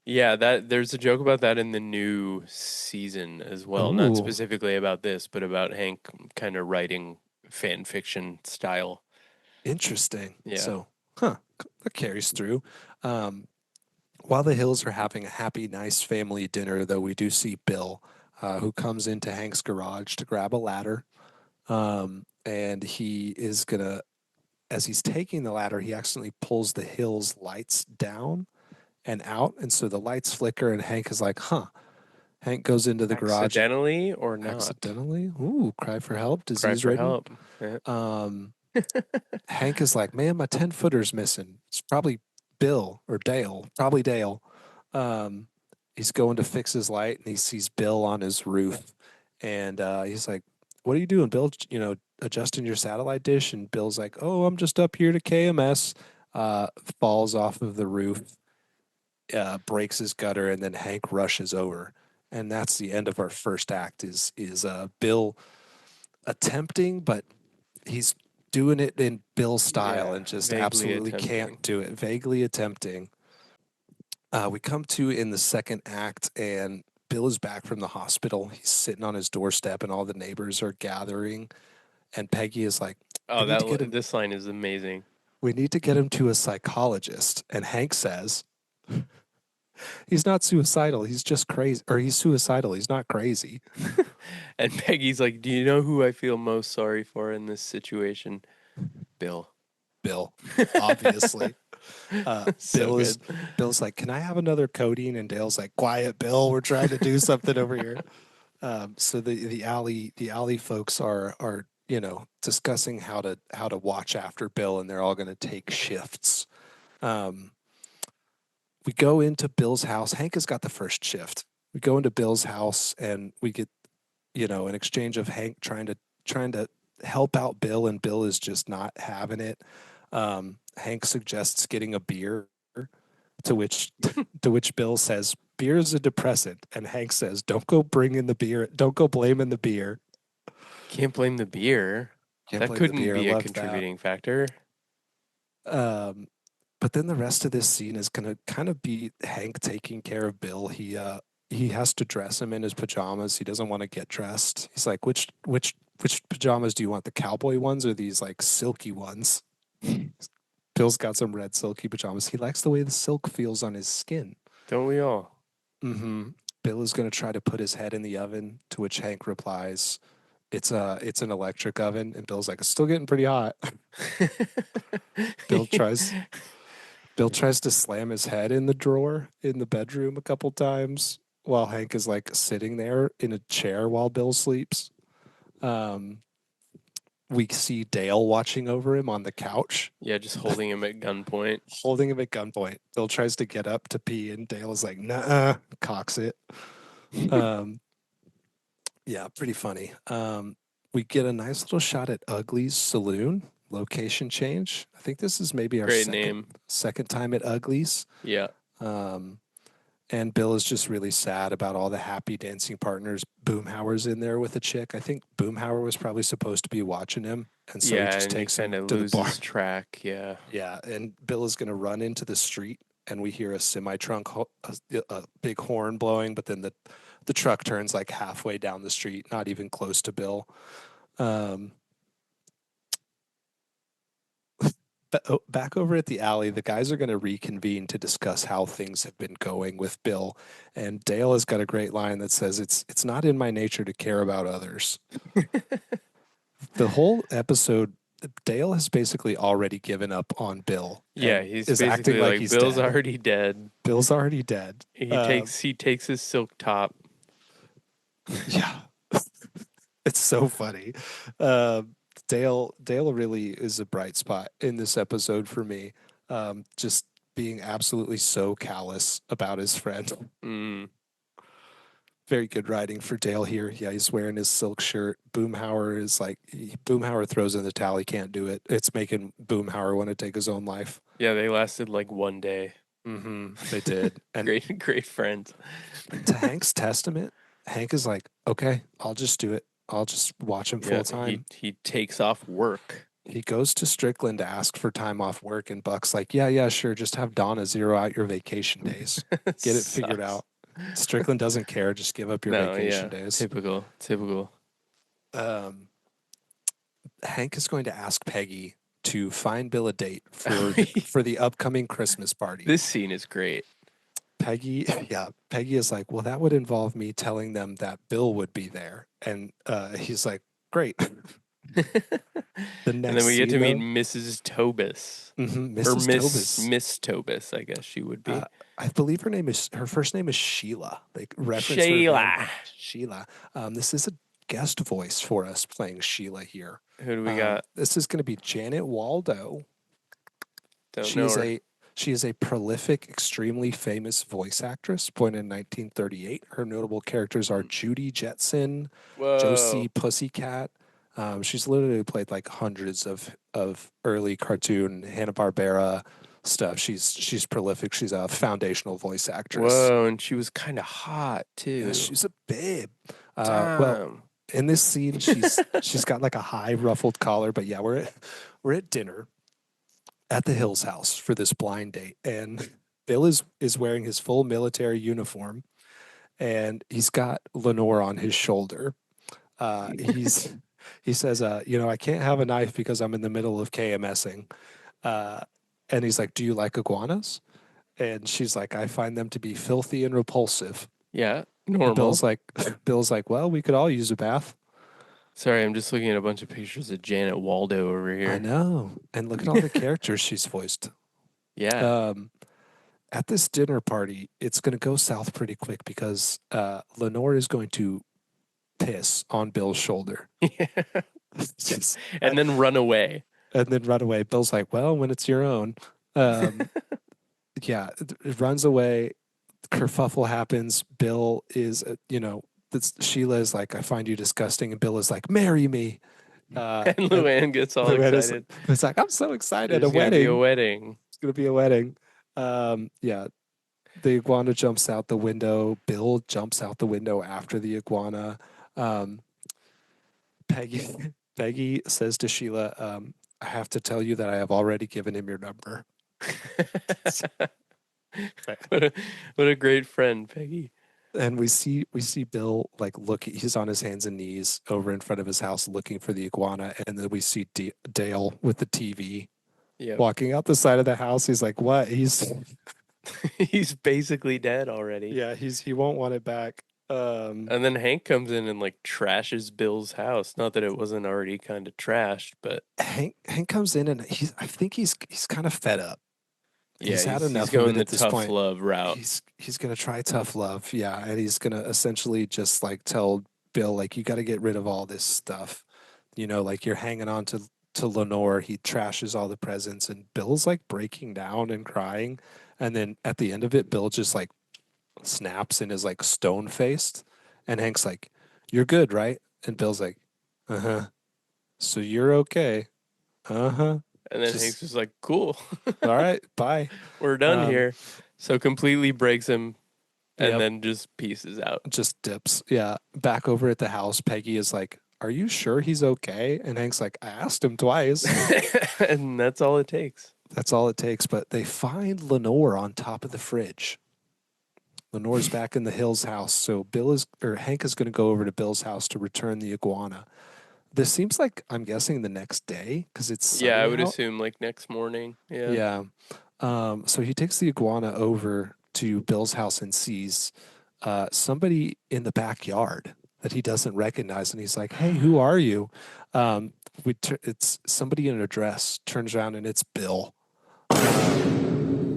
Speaker 3: Yeah, that there's a joke about that in the new season as well. Not
Speaker 1: Ooh,
Speaker 3: specifically about this, but about Hank kind of writing fan fiction style.
Speaker 1: interesting.
Speaker 3: Yeah.
Speaker 1: So, that carries through. While the Hills are having a happy, nice family dinner, though, we do see Bill, who comes into Hank's garage to grab a ladder. And he is gonna, as he's taking the ladder, he accidentally pulls the Hills lights down and out. And so the lights flicker, and Hank is like, huh. Hank goes into the garage.
Speaker 3: Accidentally or not?
Speaker 1: Accidentally? Ooh, cry for help,
Speaker 3: Cry
Speaker 1: disease
Speaker 3: for
Speaker 1: ridden.
Speaker 3: help. Yeah.
Speaker 1: Hank is like, man, my 10-footer's missing. It's probably Bill or Dale, probably Dale. He's going to fix his light and he sees Bill on his roof. And he's like, "What are you doing, Bill? You know, adjusting your satellite dish?" And Bill's like, "Oh, I'm just up here to KMS." Falls off of the roof, breaks his gutter, and then Hank rushes over. And that's the end of our first act is Bill attempting, but he's doing it in Bill style
Speaker 3: Yeah,
Speaker 1: and just
Speaker 3: vaguely
Speaker 1: absolutely
Speaker 3: attempting.
Speaker 1: can't do it. Vaguely attempting. We come to in the second act, and Bill is back from the hospital. He's sitting on his doorstep, and all the neighbors are gathering. And Peggy is like,
Speaker 3: Oh,
Speaker 1: need to get him.
Speaker 3: this line is amazing.
Speaker 1: We need to get him to a psychologist. And Hank says, He's not suicidal. He's just crazy. Or he's suicidal. He's not crazy.
Speaker 3: And Peggy's like, "Do you know who I feel most sorry for in this situation?" Bill.
Speaker 1: Bill, obviously.
Speaker 3: So good.
Speaker 1: Bill's like, can I have another codeine? And Dale's like, quiet, Bill. We're trying to do something over here. So the alley folks are discussing how to watch after Bill, and they're all going to take shifts. We go into Bill's house. Hank has got the first shift. We go into Bill's house, and we get an exchange of Hank trying to help out Bill, and Bill is just not having it. Hank suggests getting a beer, to which Bill says, beer is a depressant. And Hank says, don't go bringing the beer. Don't go blaming the beer.
Speaker 3: Can't blame the beer. That couldn't be a contributing factor.
Speaker 1: But then the rest of this scene is going to kind of be Hank taking care of Bill. He has to dress him in his pajamas. He doesn't want to get dressed. He's like, which pajamas do you want? The cowboy ones or these like silky ones? Bill's got some red silky pajamas. He likes the way the silk feels on his skin.
Speaker 3: Don't we all?
Speaker 1: Mm-hmm. Bill is going to try to put his head in the oven, to which Hank replies, it's an electric oven. And Bill's like, it's still getting pretty hot. Bill tries to slam his head in the drawer in the bedroom a couple times while Hank is like sitting there in a chair while Bill sleeps. We see Dale watching over him on the couch.
Speaker 3: Yeah, just holding him at gunpoint.
Speaker 1: Bill tries to get up to pee, and Dale is like, nah, cocks it. Yeah, pretty funny. We get a nice little shot at Ugly's Saloon. Location change. I think this is maybe our second time at Ugly's.
Speaker 3: Yeah.
Speaker 1: And Bill is just really sad about all the happy dancing partners. Boomhauer's in there with a chick. I think Boomhauer was probably supposed to be watching him, and so he just takes him to the bar.
Speaker 3: Track. Yeah.
Speaker 1: Yeah, and Bill is going to run into the street, and we hear a semi-truck, a big horn blowing, but then the truck turns like halfway down the street, not even close to Bill. Back over at the alley, the guys are going to reconvene to discuss how things have been going with Bill. And Dale has got a great line that says, it's not in my nature to care about others. The whole episode, Dale has basically already given up on Bill.
Speaker 3: Yeah, he's acting like he's Bill's dead. Already dead.
Speaker 1: Bill's already dead.
Speaker 3: He takes his silk top.
Speaker 1: Yeah. It's so funny. Dale really is a bright spot in this episode for me. Just being absolutely so callous about his friend. Very good writing for Dale here. Yeah, he's wearing his silk shirt. Boomhauer throws in the towel. He can't do it. It's making Boomhauer want to take his own life.
Speaker 3: Yeah, they lasted like one day.
Speaker 1: Mm-hmm. They did. And
Speaker 3: great friends.
Speaker 1: To Hank's testament, Hank is like, okay, I'll just do it. I'll just watch him full time.
Speaker 3: He takes off work.
Speaker 1: He goes to Strickland to ask for time off work, and Buck's like, yeah, sure. Just have Donna zero out your vacation days. Get it figured out. Strickland doesn't care. Just give up your vacation days.
Speaker 3: Typical.
Speaker 1: Hank is going to ask Peggy to find Bill a date for the upcoming Christmas party.
Speaker 3: This scene is great.
Speaker 1: Peggy is like, well, that would involve me telling them that Bill would be there. And he's like, great.
Speaker 3: And then we get to meet Mrs. Tobis.
Speaker 1: Mm-hmm,
Speaker 3: Miss Tobis, I guess she would be.
Speaker 1: I believe her first name is Sheila. They reference Sheila. This is a guest voice for us playing Sheila here.
Speaker 3: Who do we got?
Speaker 1: This is going to be Janet Waldo. She is a prolific, extremely famous voice actress, born in 1938. Her notable characters are Judy Jetson, Josie Pussycat. She's literally played like hundreds of early cartoon Hanna-Barbera stuff. She's prolific. She's a foundational voice actress.
Speaker 3: Whoa, and she was kind of hot too.
Speaker 1: Yeah, she's a babe. Well, in this scene, she's got like a high ruffled collar. But yeah, we're at dinner at the Hills house for this blind date, and Bill is wearing his full military uniform, and he's got Lenore on his shoulder. He says, I can't have a knife because I'm in the middle of KMSing. And he's like, do you like iguanas? And she's like, I find them to be filthy and repulsive.
Speaker 3: Yeah,
Speaker 1: And
Speaker 3: normal.
Speaker 1: Bill's like, well, we could all use a bath.
Speaker 3: Sorry, I'm just looking at a bunch of pictures of Janet Waldo over
Speaker 1: I
Speaker 3: here.
Speaker 1: know. And look at all the characters she's voiced.
Speaker 3: Yeah.
Speaker 1: Um, at this dinner party, it's going to go south pretty quick because Lenore is going to piss on Bill's shoulder. Just,
Speaker 3: And then run away.
Speaker 1: and then run away. Bill's like, well, when it's your own. Yeah, it runs away. Kerfuffle happens. Bill is, Sheila is like, I find you disgusting. And Bill is like, marry me.
Speaker 3: And Luann gets all
Speaker 1: Luann
Speaker 3: excited.
Speaker 1: It's like, I'm so excited.
Speaker 3: There's
Speaker 1: A
Speaker 3: gonna be a
Speaker 1: wedding.
Speaker 3: wedding.
Speaker 1: It's going to be a wedding. Yeah, the iguana jumps out the window. Bill jumps out the window after the iguana. Peggy Peggy says to Sheila, I have to tell you that I have already given him your number.
Speaker 3: What a great friend, Peggy.
Speaker 1: And we see Bill like he's on his hands and knees over in front of his house looking for the iguana, and then we see Dale with the TV walking out the side of the house. He's like, what?
Speaker 3: He's basically dead already.
Speaker 1: Yeah, he won't want it back.
Speaker 3: And then Hank comes in and like trashes Bill's house. Not that it wasn't already kind of trashed, but
Speaker 1: Hank comes in and I think he's kind of fed up. He's had enough
Speaker 3: going
Speaker 1: of it
Speaker 3: the
Speaker 1: at this
Speaker 3: tough
Speaker 1: point.
Speaker 3: love route.
Speaker 1: He's gonna try tough love, yeah, and he's gonna essentially just like tell Bill like, you got to get rid of all this stuff, like you're hanging on to Lenore. He trashes all the presents, and Bill's like breaking down and crying, and then at the end of it, Bill just like snaps and is like stone faced, and Hank's like, "You're good, right?" And Bill's like, "Uh huh." So you're okay, uh huh.
Speaker 3: And then Hank's just like, cool.
Speaker 1: All right, bye.
Speaker 3: We're done here. So completely breaks him and
Speaker 1: Yep.
Speaker 3: then just pieces out.
Speaker 1: Just dips. Yeah. Back over at the house, Peggy is like, are you sure he's okay? And Hank's like, I asked him twice.
Speaker 3: And that's all it takes.
Speaker 1: That's all it takes. But they find Lenore on top of the fridge. Lenore's back in the Hills house. So Hank is going to go over to Bill's house to return the iguana. This seems like, I'm guessing, the next day because it's sunny
Speaker 3: I would
Speaker 1: out.
Speaker 3: assume like next morning. Yeah.
Speaker 1: Yeah. So he takes the iguana over to Bill's house and sees somebody in the backyard that he doesn't recognize, and he's like, "Hey, who are you?" It's somebody in a dress. Turns around and it's Bill.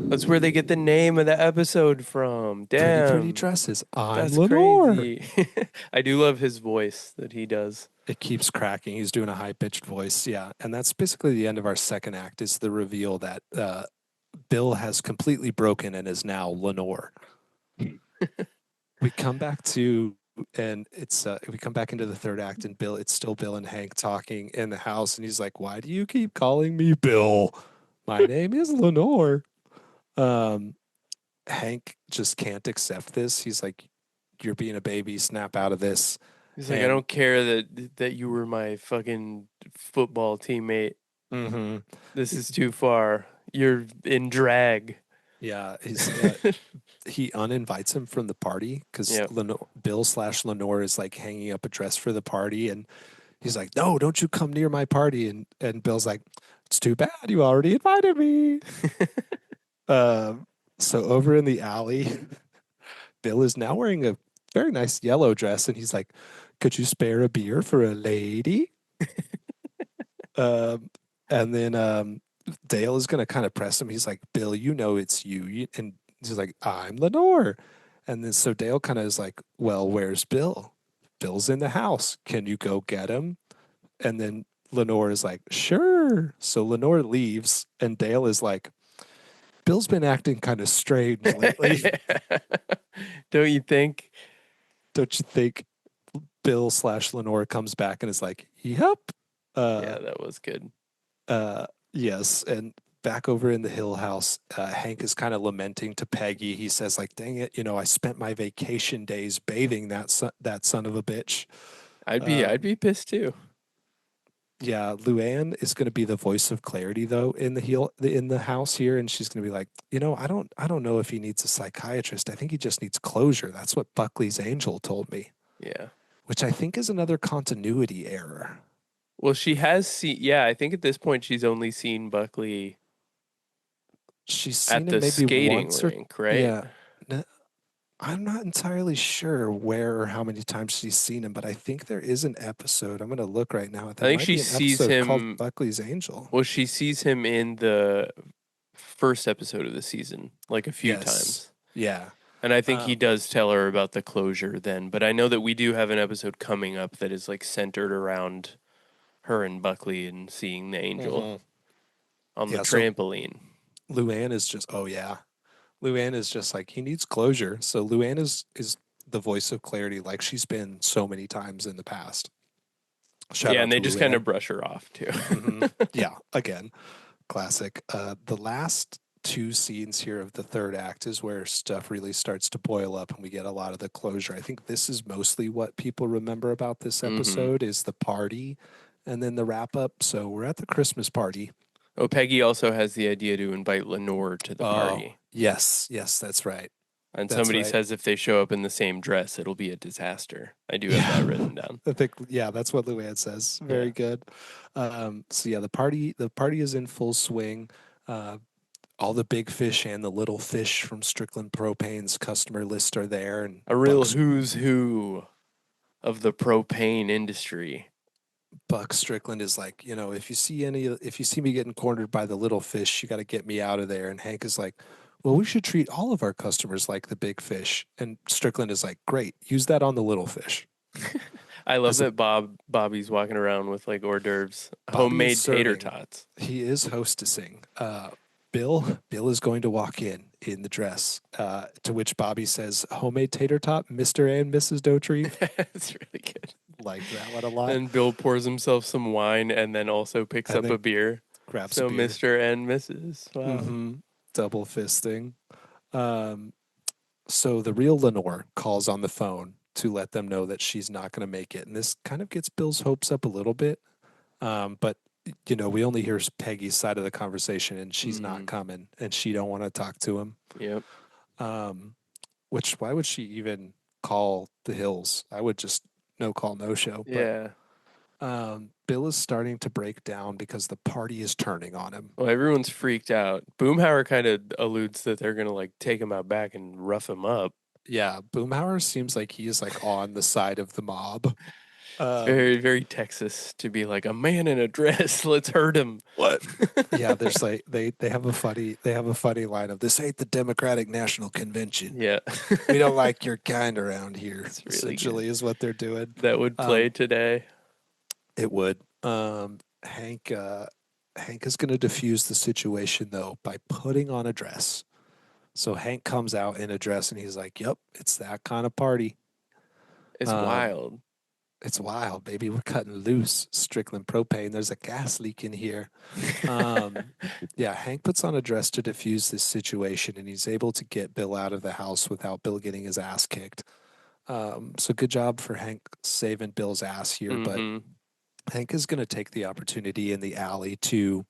Speaker 3: That's where they get the name of the episode from. Damn.
Speaker 1: Pretty dresses.
Speaker 3: That's
Speaker 1: Lenore.
Speaker 3: crazy. I do love his voice that he does.
Speaker 1: It keeps cracking. He's doing a high-pitched voice. Yeah. And that's basically the end of our second act, is the reveal that Bill has completely broken and is now Lenore. We come back into the third act, and it's still Bill and Hank talking in the house, and he's like, why do you keep calling me Bill? My name is Lenore. Hank just can't accept this. He's like, you're being a baby, snap out of this.
Speaker 3: He's like, I don't care that you were my fucking football teammate.
Speaker 1: Mm-hmm.
Speaker 3: This is too far. You're in drag.
Speaker 1: Yeah, he uninvites him from the party because Bill/Lenore is like hanging up a dress for the party, and he's like, "No, don't you come near my party." And Bill's like, "It's too bad, you already invited me." So over in the alley, Bill is now wearing a very nice yellow dress, and he's like, "Could you spare a beer for a lady?" And then Dale is going to kind of press him. He's like, Bill, it's you. And he's like, I'm Lenore. And then so Dale kind of is like, well, where's Bill? Bill's in the house. Can you go get him? And then Lenore is like, sure. So Lenore leaves, and Dale is like, Bill's been acting kind of strange lately.
Speaker 3: Don't you think?
Speaker 1: Don't you think? Bill/Lenore comes back and is like, yep.
Speaker 3: Yeah, that was good.
Speaker 1: Yes, and back over in the Hill house, Hank is kind of lamenting to Peggy. He says, like, dang it, I spent my vacation days bathing that son of a bitch.
Speaker 3: I'd be pissed too.
Speaker 1: Yeah, Luann is going to be the voice of clarity though in the house here, and she's going to be like, I don't know if he needs a psychiatrist. I think he just needs closure. That's what Buckley's angel told me.
Speaker 3: Yeah.
Speaker 1: Which I think is another continuity error.
Speaker 3: Well, she has seen. Yeah, I think at this point she's only seen Buckley
Speaker 1: she's
Speaker 3: at
Speaker 1: seen
Speaker 3: the
Speaker 1: him maybe
Speaker 3: skating
Speaker 1: once or
Speaker 3: rink, right?
Speaker 1: yeah. I'm not entirely sure where or how many times she's seen him, but I think there is an episode. I'm going to look right now.
Speaker 3: I
Speaker 1: There
Speaker 3: think
Speaker 1: might
Speaker 3: she
Speaker 1: be an
Speaker 3: sees
Speaker 1: episode called
Speaker 3: him.
Speaker 1: Buckley's Angel.
Speaker 3: Well, she sees him in the first episode of the season, like a few
Speaker 1: Yes.
Speaker 3: times.
Speaker 1: Yeah.
Speaker 3: And I think he
Speaker 1: Um,
Speaker 3: does tell her about the closure then. But I know that we do have an episode coming up that is like centered around her and Buckley and seeing the angel on the
Speaker 1: yeah. So
Speaker 3: trampoline.
Speaker 1: Luann is just, oh, yeah. Luann is just like, he needs closure. So Luann is the voice of clarity, like she's been so many times in the past. Shout
Speaker 3: Yeah,
Speaker 1: out
Speaker 3: and they
Speaker 1: to
Speaker 3: just kind
Speaker 1: Luann.
Speaker 3: of brush her off too.
Speaker 1: Yeah. Again, classic. The last two scenes here of the third act is where stuff really starts to boil up and we get a lot of the closure. I think this is mostly what people remember about this episode is the party and then the wrap up. So we're at the Christmas party.
Speaker 3: Oh, Peggy also has the idea to invite Lenore to the
Speaker 1: Oh,
Speaker 3: party.
Speaker 1: yes, that's right.
Speaker 3: And
Speaker 1: That's
Speaker 3: somebody
Speaker 1: right.
Speaker 3: says if they show up in the same dress, it'll be a disaster. I do have that written down.
Speaker 1: I think that's what Luann says. Very good. So yeah, the party is in full swing. All the big fish and the little fish from Strickland Propane's customer list are there, and
Speaker 3: A real who's who of the propane industry.
Speaker 1: Buck Strickland is like, if you see me getting cornered by the little fish, you got to get me out of there. And Hank is like, well, we should treat all of our customers like the big fish. And Strickland is like, great, use that on the little fish.
Speaker 3: I love
Speaker 1: As a-
Speaker 3: that Bobby's walking around with like hors d'oeuvres,
Speaker 1: Bobby is
Speaker 3: homemade tater
Speaker 1: serving.
Speaker 3: tots.
Speaker 1: He is hostessing. Bill is going to walk in the dress, to which Bobby says, homemade tater tot, Mr. and Mrs. Dotrieve.
Speaker 3: It's really good.
Speaker 1: Like that one a lot.
Speaker 3: And Bill pours himself some wine and then also picks
Speaker 1: And
Speaker 3: up
Speaker 1: then
Speaker 3: a beer.
Speaker 1: grabs
Speaker 3: So
Speaker 1: a beer.
Speaker 3: Mr. and Mrs. Wow.
Speaker 1: Mm-hmm. Double fisting. So the real Lenore calls on the phone to let them know that she's not going to make it. And this kind of gets Bill's hopes up a little bit. But, we only hear Peggy's side of the conversation and she's not coming and she don't want to talk to him.
Speaker 3: Yep.
Speaker 1: Why would she even call the Hills? I would just no call, no show.
Speaker 3: Yeah.
Speaker 1: But Bill is starting to break down because the party is turning on him.
Speaker 3: Well, everyone's freaked out. Boomhauer kind of alludes that they're going to like take him out back and rough him up.
Speaker 1: Yeah, Boomhauer seems like he is like on the side of the mob.
Speaker 3: Very, very Texas to be like a man in a dress. Let's hurt him.
Speaker 1: What? Yeah, there's like they have a funny line of this ain't the Democratic National Convention.
Speaker 3: Yeah.
Speaker 1: We don't like your kind around here.
Speaker 3: Really
Speaker 1: essentially, is what they're doing.
Speaker 3: That would play today.
Speaker 1: It would. Hank is going to diffuse the situation though by putting on a dress. So Hank comes out in a dress and he's like, "Yep, it's that kind of party."
Speaker 3: It's wild.
Speaker 1: It's wild, baby. We're cutting loose. Strickland Propane. There's a gas leak in here. Yeah, Hank puts on a dress to diffuse this situation, and he's able to get Bill out of the house without Bill getting his ass kicked. So good job for Hank saving Bill's ass here. But Hank is going to take the opportunity in the alley to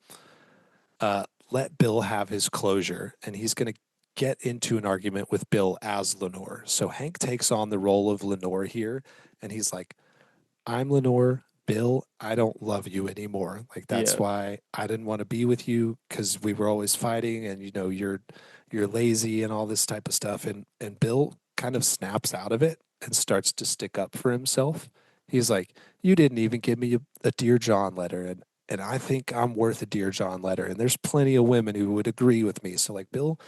Speaker 1: let Bill have his closure, and he's going to get into an argument with Bill as Lenore. So Hank takes on the role of Lenore here, and he's like, I'm Lenore. Bill, I don't love you anymore. Like that's why I didn't want to be with you because we were always fighting, and you're lazy and all this type of stuff. And Bill kind of snaps out of it and starts to stick up for himself. He's like, you didn't even give me a Dear John letter, and I think I'm worth a Dear John letter, and there's plenty of women who would agree with me. So like Bill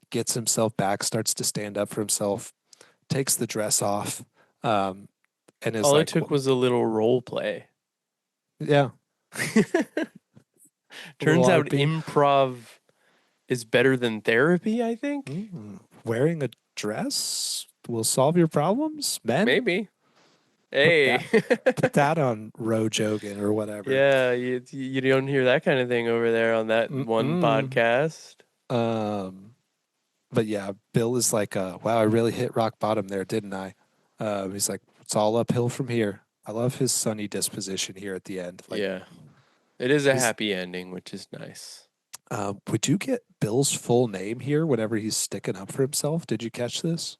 Speaker 1: gets himself back, starts to stand up for himself, takes the dress off, and is
Speaker 3: all
Speaker 1: like,
Speaker 3: it took was a little role play.
Speaker 1: Yeah.
Speaker 3: Turns out
Speaker 1: RP.
Speaker 3: improv is better than therapy, I think.
Speaker 1: Wearing a dress will solve your problems, men.
Speaker 3: Maybe. Hey.
Speaker 1: Put that on Roe Jogan or whatever.
Speaker 3: Yeah, you don't hear that kind of thing over there on that one podcast.
Speaker 1: But yeah, Bill is like, wow, I really hit rock bottom there, didn't I? He's like, it's all uphill from here. I love his sunny disposition here at the end. Like,
Speaker 3: yeah. It is a happy ending, which is nice.
Speaker 1: Would you get Bill's full name here whenever he's sticking up for himself? Did you catch this?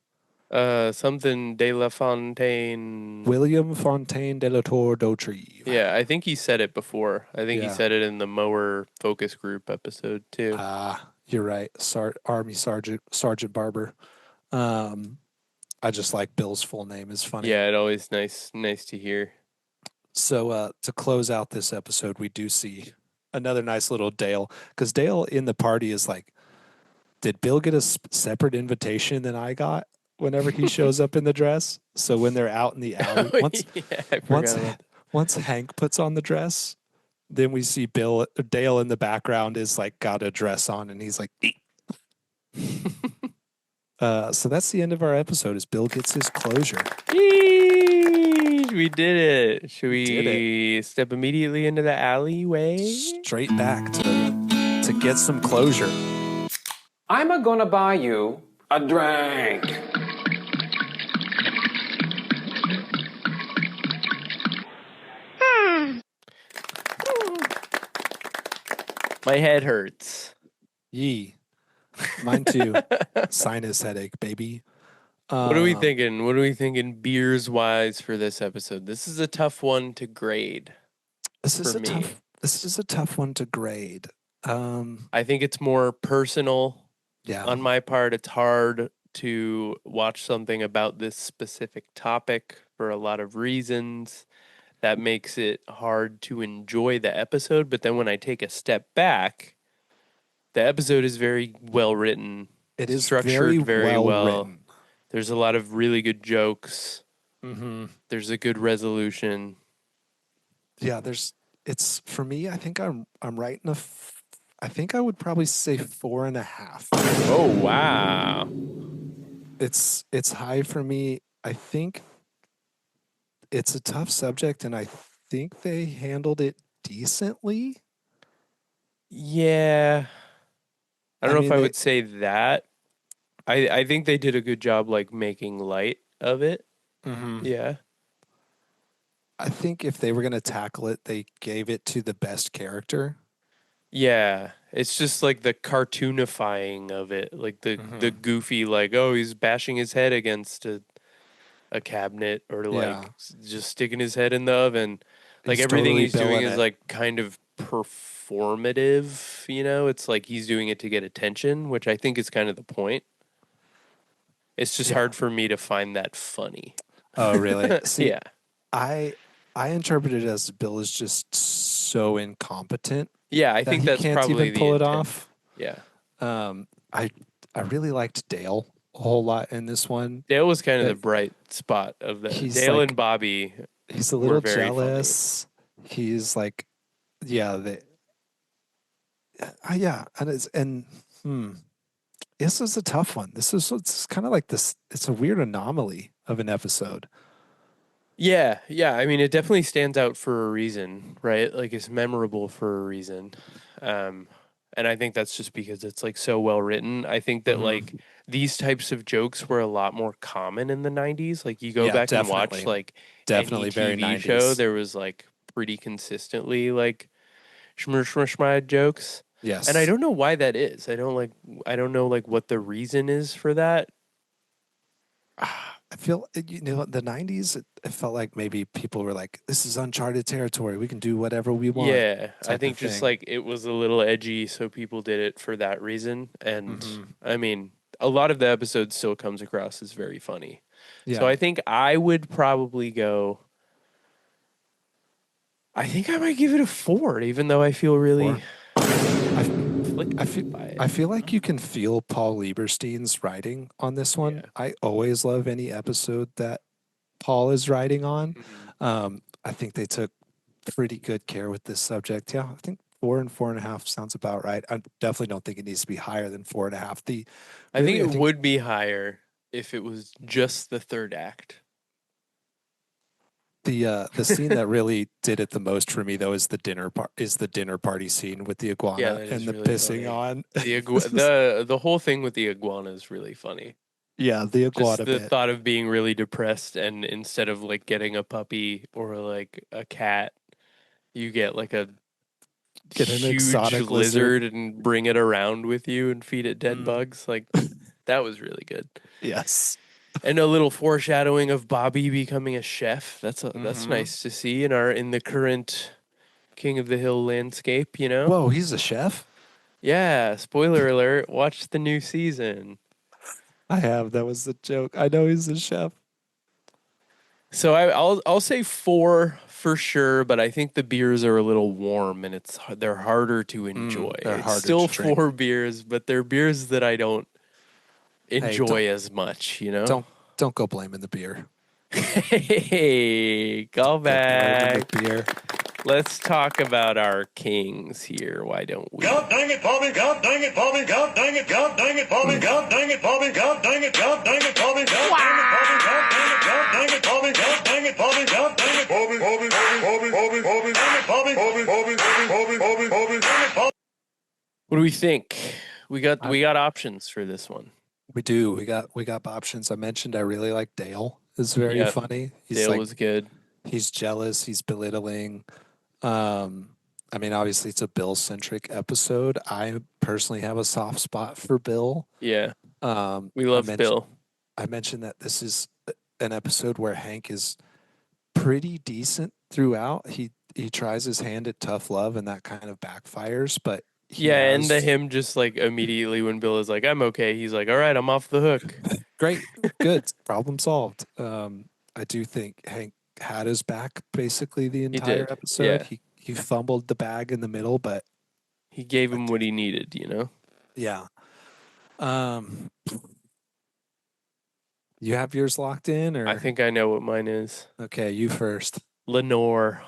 Speaker 3: Something De La Fontaine.
Speaker 1: William Fontaine de la Tour d'Autrive.
Speaker 3: Yeah, I think he said it before. I think he said it in the Mower focus group episode too.
Speaker 1: You're right. Army Sergeant Barber. I just like Bill's full name is funny.
Speaker 3: Yeah, it always nice to hear.
Speaker 1: So to close out this episode, we do see another nice little Dale, because Dale in the party is like, did Bill get a separate invitation than I got whenever he shows up in the dress? So when they're out in the alley,
Speaker 3: Yeah, I forgot about
Speaker 1: once Hank puts on the dress, then we see Dale in the background is like got a dress on, and he's like, "Eek." So that's the end of our episode. Is Bill gets his closure.
Speaker 3: Yeesh, we did it. Should
Speaker 1: did
Speaker 3: we step immediately into the alleyway?
Speaker 1: Straight back to get some closure.
Speaker 5: I'm gonna buy you a drink.
Speaker 3: My head hurts.
Speaker 1: Yee. Mine too. Sinus headache, baby.
Speaker 3: What are we thinking? What are we thinking beers wise for this episode? This is a tough one to grade.
Speaker 1: This is
Speaker 3: for me.
Speaker 1: This is a tough one to grade.
Speaker 3: I think it's more personal.
Speaker 1: Yeah.
Speaker 3: On my part, it's hard to watch something about this specific topic for a lot of reasons. That makes it hard to enjoy the episode. But then when I take a step back, the episode is very well written.
Speaker 1: It is
Speaker 3: structured very well.
Speaker 1: written.
Speaker 3: There's a lot of really good jokes.
Speaker 1: Mm-hmm.
Speaker 3: There's a good resolution.
Speaker 1: Yeah, it's for me. I think I'm right in I think I would probably say 4.5.
Speaker 3: Oh wow!
Speaker 1: It's high for me. I think it's a tough subject, and I think they handled it decently.
Speaker 3: Yeah, I don't know
Speaker 1: mean,
Speaker 3: if I would say that. I think they did a good job, like making light of it.
Speaker 1: Mm-hmm.
Speaker 3: Yeah.
Speaker 1: I think if they were going to tackle it, they gave it to the best character.
Speaker 3: Yeah, it's just like the cartoonifying of it, like the goofy, like, oh, he's bashing his head against a cabinet, or like just sticking his head in the oven. Like
Speaker 1: He's
Speaker 3: everything
Speaker 1: totally
Speaker 3: he's doing
Speaker 1: billing
Speaker 3: is
Speaker 1: it.
Speaker 3: like kind of performative, you know? It's like he's doing it to get attention, which I think is kind of the point. It's just hard for me to find that funny.
Speaker 1: Oh, really? See,
Speaker 3: Yeah.
Speaker 1: I interpret it as Bill is just so incompetent.
Speaker 3: Yeah, I
Speaker 1: that
Speaker 3: think
Speaker 1: he
Speaker 3: that's
Speaker 1: can't
Speaker 3: probably
Speaker 1: even
Speaker 3: the
Speaker 1: pull it
Speaker 3: intent.
Speaker 1: off.
Speaker 3: Yeah.
Speaker 1: I really liked Dale a whole lot in this one.
Speaker 3: Dale was kind of the bright spot of that.
Speaker 1: He's
Speaker 3: Dale
Speaker 1: like-
Speaker 3: and Bobby.
Speaker 1: He's a
Speaker 3: were
Speaker 1: little
Speaker 3: very
Speaker 1: jealous. He's like, yeah, this is a tough one. It's kind of like this. It's a weird anomaly of an episode.
Speaker 3: Yeah. I mean, it definitely stands out for a reason, right? Like it's memorable for a reason. And I think that's just because it's like so well written. I think that like these types of jokes were a lot more common in the 90s. Like you go
Speaker 1: Yeah,
Speaker 3: back and
Speaker 1: definitely.
Speaker 3: watch like
Speaker 1: Definitely
Speaker 3: any
Speaker 1: very
Speaker 3: TV
Speaker 1: 90s.
Speaker 3: show, there was like pretty consistently like schmurschmurschmide jokes.
Speaker 1: Yes,
Speaker 3: And I don't know why that is. I don't know like what the reason is for that.
Speaker 1: I feel the '90s. It felt like maybe people were like, "This is uncharted territory. We can do whatever we want."
Speaker 3: Yeah, I
Speaker 1: type
Speaker 3: think
Speaker 1: of
Speaker 3: just
Speaker 1: thing.
Speaker 3: like it was a little edgy, so people did it for that reason. And
Speaker 1: Mhm.
Speaker 3: I mean, a lot of the episode still comes across as very funny.
Speaker 1: Yeah.
Speaker 3: So I think I would probably go. I think I might give it a 4, even though I feel really.
Speaker 1: 4. I
Speaker 3: afflicted by it.
Speaker 1: feel like you can feel Paul Lieberstein's writing on this one.
Speaker 3: Yeah.
Speaker 1: I always love any episode that Paul is writing on.
Speaker 3: Mhm.
Speaker 1: I think they took pretty good care with this subject. Yeah, I think 4 and 4.5 sounds about right. I definitely don't think it needs to be higher than 4.5.
Speaker 3: I think it would be higher if it was just the third act.
Speaker 1: The scene that really did it the most for me though is the dinner party scene with the iguana
Speaker 3: Yeah, that is
Speaker 1: and the
Speaker 3: really
Speaker 1: pissing
Speaker 3: funny.
Speaker 1: on.
Speaker 3: The whole thing with the iguana is really funny.
Speaker 1: Yeah, the iguana
Speaker 3: Just the
Speaker 1: bit.
Speaker 3: thought of being really depressed, and instead of like getting a puppy or like a cat, you get like a
Speaker 1: Get an
Speaker 3: huge
Speaker 1: exotic
Speaker 3: lizard and bring it around with you and feed it dead
Speaker 1: Mm.
Speaker 3: bugs. Like that was really good.
Speaker 1: Yes.
Speaker 3: And a little foreshadowing of Bobby becoming a chef. That's
Speaker 1: Mhm.
Speaker 3: nice to see in the current King of the Hill landscape, you know?
Speaker 1: Whoa, he's a chef?
Speaker 3: Yeah, spoiler alert. Watch the new season.
Speaker 1: I have. That was the joke. I know he's a chef.
Speaker 3: So I'll say 4 for sure, but I think the beers are a little warm and they're harder to enjoy.
Speaker 1: They're
Speaker 3: It's
Speaker 1: harder
Speaker 3: still
Speaker 1: to drink.
Speaker 3: 4 beers, but they're beers that I don't
Speaker 1: Hey,
Speaker 3: enjoy as much, you know?
Speaker 1: don't go blaming the beer.
Speaker 3: Hey, call
Speaker 1: Don't go blaming
Speaker 3: back.
Speaker 1: the beer.
Speaker 3: Let's talk about our kings here. Why don't we?
Speaker 2: God dang it, Bobby, God dang it, Bobby, God dang it, God dang it, Bobby, God dang it, Bobby, God dang it, God dang it, Bobby, God dang it, Bobby, God dang it, God dang it, Bobby, God dang it, Bobby, Bobby, Bobby, Bobby, Bobby, Bobby, Bobby, Bobby, Bobby, Bobby, Bobby, Bobby, Bobby, Bobby.
Speaker 3: What do we think? We got options for this one.
Speaker 1: We do. We got options. I mentioned I really like Dale. It's very
Speaker 3: Yep.
Speaker 1: funny. He's
Speaker 3: Dale
Speaker 1: like
Speaker 3: was good.
Speaker 1: he's jealous. He's belittling. I mean, obviously it's a Bill centric episode. I personally have a soft spot for Bill.
Speaker 3: Yeah, we
Speaker 1: I
Speaker 3: love
Speaker 1: mentioned
Speaker 3: Bill.
Speaker 1: I mentioned that this is an episode where Hank is pretty decent throughout. He tries his hand at tough love, and that kind of backfires. But he
Speaker 3: Yeah, and
Speaker 1: has
Speaker 3: him just like immediately when Bill is like, "I'm okay," he's like, "All right, I'm off the hook."
Speaker 1: great, good, problem solved. I do think Hank had his back basically the
Speaker 3: He
Speaker 1: entire
Speaker 3: did.
Speaker 1: episode.
Speaker 3: Yeah,
Speaker 1: He fumbled the bag in the middle, but
Speaker 3: he gave him what he needed. You know.
Speaker 1: yeah. Um, you have yours locked in, or
Speaker 3: I think I know what mine is.
Speaker 1: okay, you first.
Speaker 3: Lenore,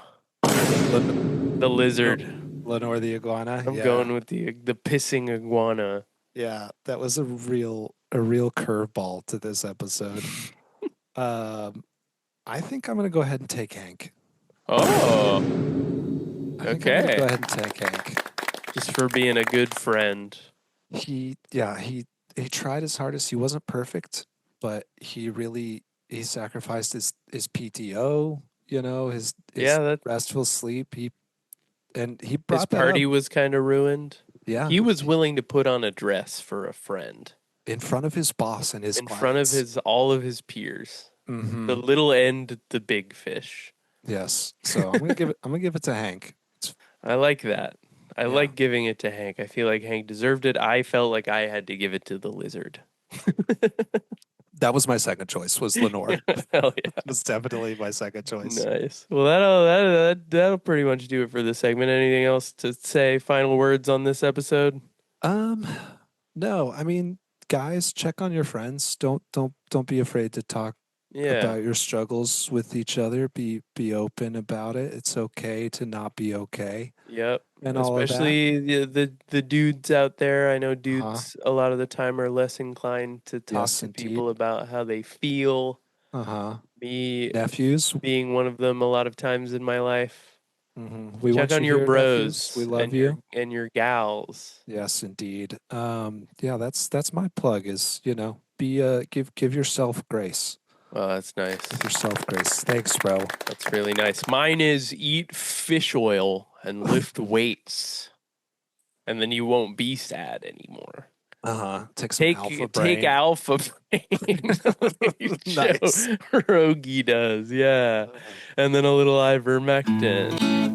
Speaker 1: Len-
Speaker 3: the lizard.
Speaker 1: Lenore the iguana.
Speaker 3: I'm
Speaker 1: Yeah.
Speaker 3: going with the pissing iguana.
Speaker 1: Yeah, that was a real curveball to this episode. I think I'm gonna go ahead and take Hank.
Speaker 3: Oh,
Speaker 1: I think I'm gonna go
Speaker 3: okay.
Speaker 1: ahead and take Hank.
Speaker 3: Just for being a good friend.
Speaker 1: He tried his hardest. He wasn't perfect, but he sacrificed his PTO, his
Speaker 3: Yeah, that
Speaker 1: restful sleep. He
Speaker 3: his
Speaker 1: brought that
Speaker 3: party
Speaker 1: up.
Speaker 3: was kind of ruined.
Speaker 1: Yeah,
Speaker 3: He was willing to put on a dress for a friend
Speaker 1: in front of his boss and his
Speaker 3: in front of
Speaker 1: clients.
Speaker 3: all of his peers.
Speaker 1: Mhm.
Speaker 3: The little end, the big fish.
Speaker 1: Yes. So I'm gonna give it to Hank.
Speaker 3: I like that. I
Speaker 1: Yeah.
Speaker 3: like giving it to Hank. I feel like Hank deserved it. I felt like I had to give it to the lizard.
Speaker 1: That was my second choice. Was Lenore.
Speaker 3: Hell yeah.
Speaker 1: That was definitely my second choice.
Speaker 3: Nice. Well, that'll pretty much do it for this segment. Anything else to say? Final words on this episode?
Speaker 1: No. I mean, guys, check on your friends. Don't be afraid to talk
Speaker 3: Yeah.
Speaker 1: about your struggles with each other. Be open about it. It's okay to not be okay.
Speaker 3: Yep.
Speaker 1: And all of that.
Speaker 3: Especially the dudes out there. I know dudes a lot of the time are less inclined to talk
Speaker 1: Yes,
Speaker 3: to
Speaker 1: indeed.
Speaker 3: people about how they feel. Me
Speaker 1: Nephews.
Speaker 3: being one of them a lot of times in my life.
Speaker 1: We
Speaker 3: Check
Speaker 1: want
Speaker 3: on
Speaker 1: you
Speaker 3: your
Speaker 1: here,
Speaker 3: bros.
Speaker 1: nephews. We love
Speaker 3: and
Speaker 1: you.
Speaker 3: your gals.
Speaker 1: Yes, indeed. Yeah, that's my plug. Is be give yourself grace.
Speaker 3: Oh, that's nice.
Speaker 1: Give yourself grace. Thanks, bro.
Speaker 3: That's really nice. Mine is eat fish oil and lift weights, and then you won't be sad anymore.
Speaker 1: Take some alpha brain.
Speaker 3: Take alpha brain.
Speaker 1: Nice.
Speaker 3: Rogie does, yeah, and then a little ivermectin.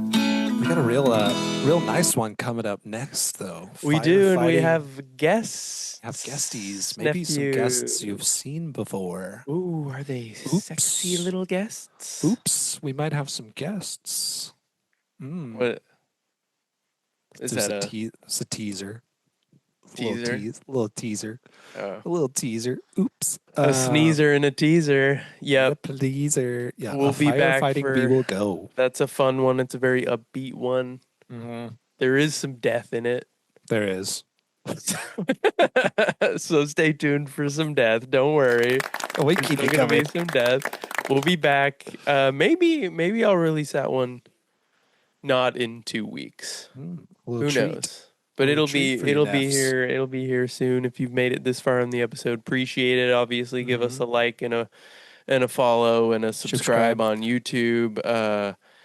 Speaker 1: We got a real nice one coming up next, though.
Speaker 3: We do, and we
Speaker 1: Firefighting.
Speaker 3: have guests.
Speaker 1: Have guesties. Maybe some guests you've seen before.
Speaker 3: Ooh, are they sexy little guests?
Speaker 1: Oops, we might have some guests.
Speaker 3: What is
Speaker 1: There's
Speaker 3: that?
Speaker 1: It's a teaser.
Speaker 3: Teaser?
Speaker 1: A little teaser.
Speaker 3: Oh.
Speaker 1: A little teaser. Oops.
Speaker 3: A sneezer and a teaser. Yep.
Speaker 1: A teaser. Yeah.
Speaker 3: We'll be back
Speaker 1: firefighting. We will go.
Speaker 3: That's a fun one. It's a very upbeat one.
Speaker 1: Mm-hmm.
Speaker 3: There is some death in it.
Speaker 1: There is.
Speaker 3: So stay tuned for some death. Don't worry.
Speaker 1: Oh, we
Speaker 3: There's
Speaker 1: keep
Speaker 3: still
Speaker 1: it
Speaker 3: gonna be
Speaker 1: coming.
Speaker 3: some death. We'll be back. Maybe I'll release that one not in 2 weeks. Who knows? But it'll be here. It'll be here soon. If you've made it this far in the episode, appreciate it. Obviously, give us a like and a follow and a subscribe on YouTube.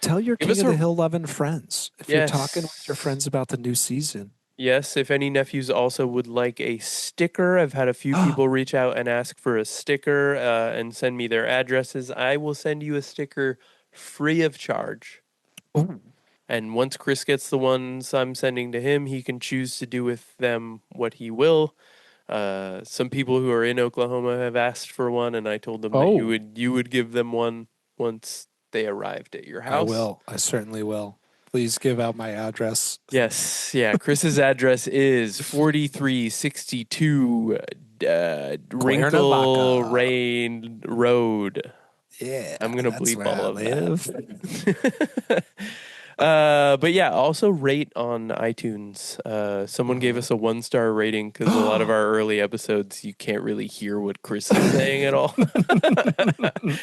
Speaker 1: Tell your
Speaker 3: give
Speaker 1: King
Speaker 3: us
Speaker 1: of
Speaker 3: a-
Speaker 1: the Hill loving friends. If you're
Speaker 3: Yes.
Speaker 1: talking with your friends about the new season.
Speaker 3: Yes, if any nephews also would like a sticker, I've had a few people reach out and ask for a sticker and send me their addresses. I will send you a sticker free of charge.
Speaker 1: Ooh.
Speaker 3: And once Chris gets the ones I'm sending to him, he can choose to do with them what he will. Some people who are in Oklahoma have asked for one, and I told them that you would give them one once they arrived at your house.
Speaker 1: I will. I certainly will. Please give out my address.
Speaker 3: Yes. Yeah. Chris's address is 4362 Wrinkle Rain Road.
Speaker 1: Yeah.
Speaker 3: I'm going to bleep all of
Speaker 1: live.
Speaker 3: that. But yeah, also rate on iTunes. Someone gave us a 1-star rating because a lot of our early episodes, you can't really hear what Chris is saying at all.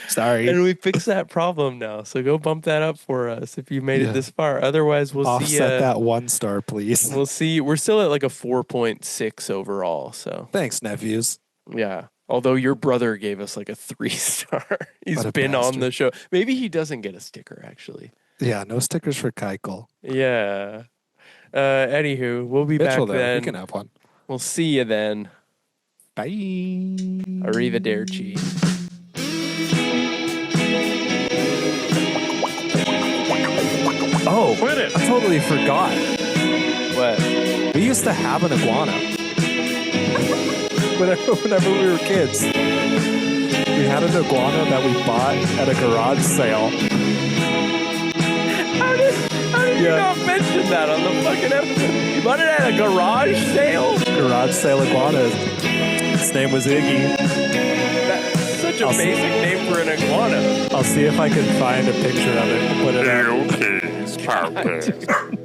Speaker 1: Sorry.
Speaker 3: And we fixed that problem now. So go bump that up for us if you made it this far. Otherwise, we'll see.
Speaker 1: Offset that 1 star, please.
Speaker 3: We'll see. We're still at like a 4.6 overall. So
Speaker 1: Thanks, nephews.
Speaker 3: yeah. Although your brother gave us like a 3-star. He's been on the show. Maybe he doesn't get a sticker, actually.
Speaker 1: Yeah, no stickers for Keichel.
Speaker 3: Yeah. Anywho, we'll be
Speaker 1: Mitchell,
Speaker 3: back
Speaker 1: though,
Speaker 3: then.
Speaker 1: we can have one.
Speaker 3: We'll see you then.
Speaker 1: Bye.
Speaker 3: Arrivederci.
Speaker 1: Oh, I totally forgot.
Speaker 3: What?
Speaker 1: We used to have an iguana. Whenever we were kids. We had an iguana that we bought at a garage sale.
Speaker 3: How did you not mention that on the fucking episode? You bought it at a garage sale?
Speaker 1: Garage sale iguana. Its name was Iggy.
Speaker 3: That's such a basic name for an iguana.
Speaker 1: I'll see if I can find a picture of it and put it up.
Speaker 2: Okay, it's perfect.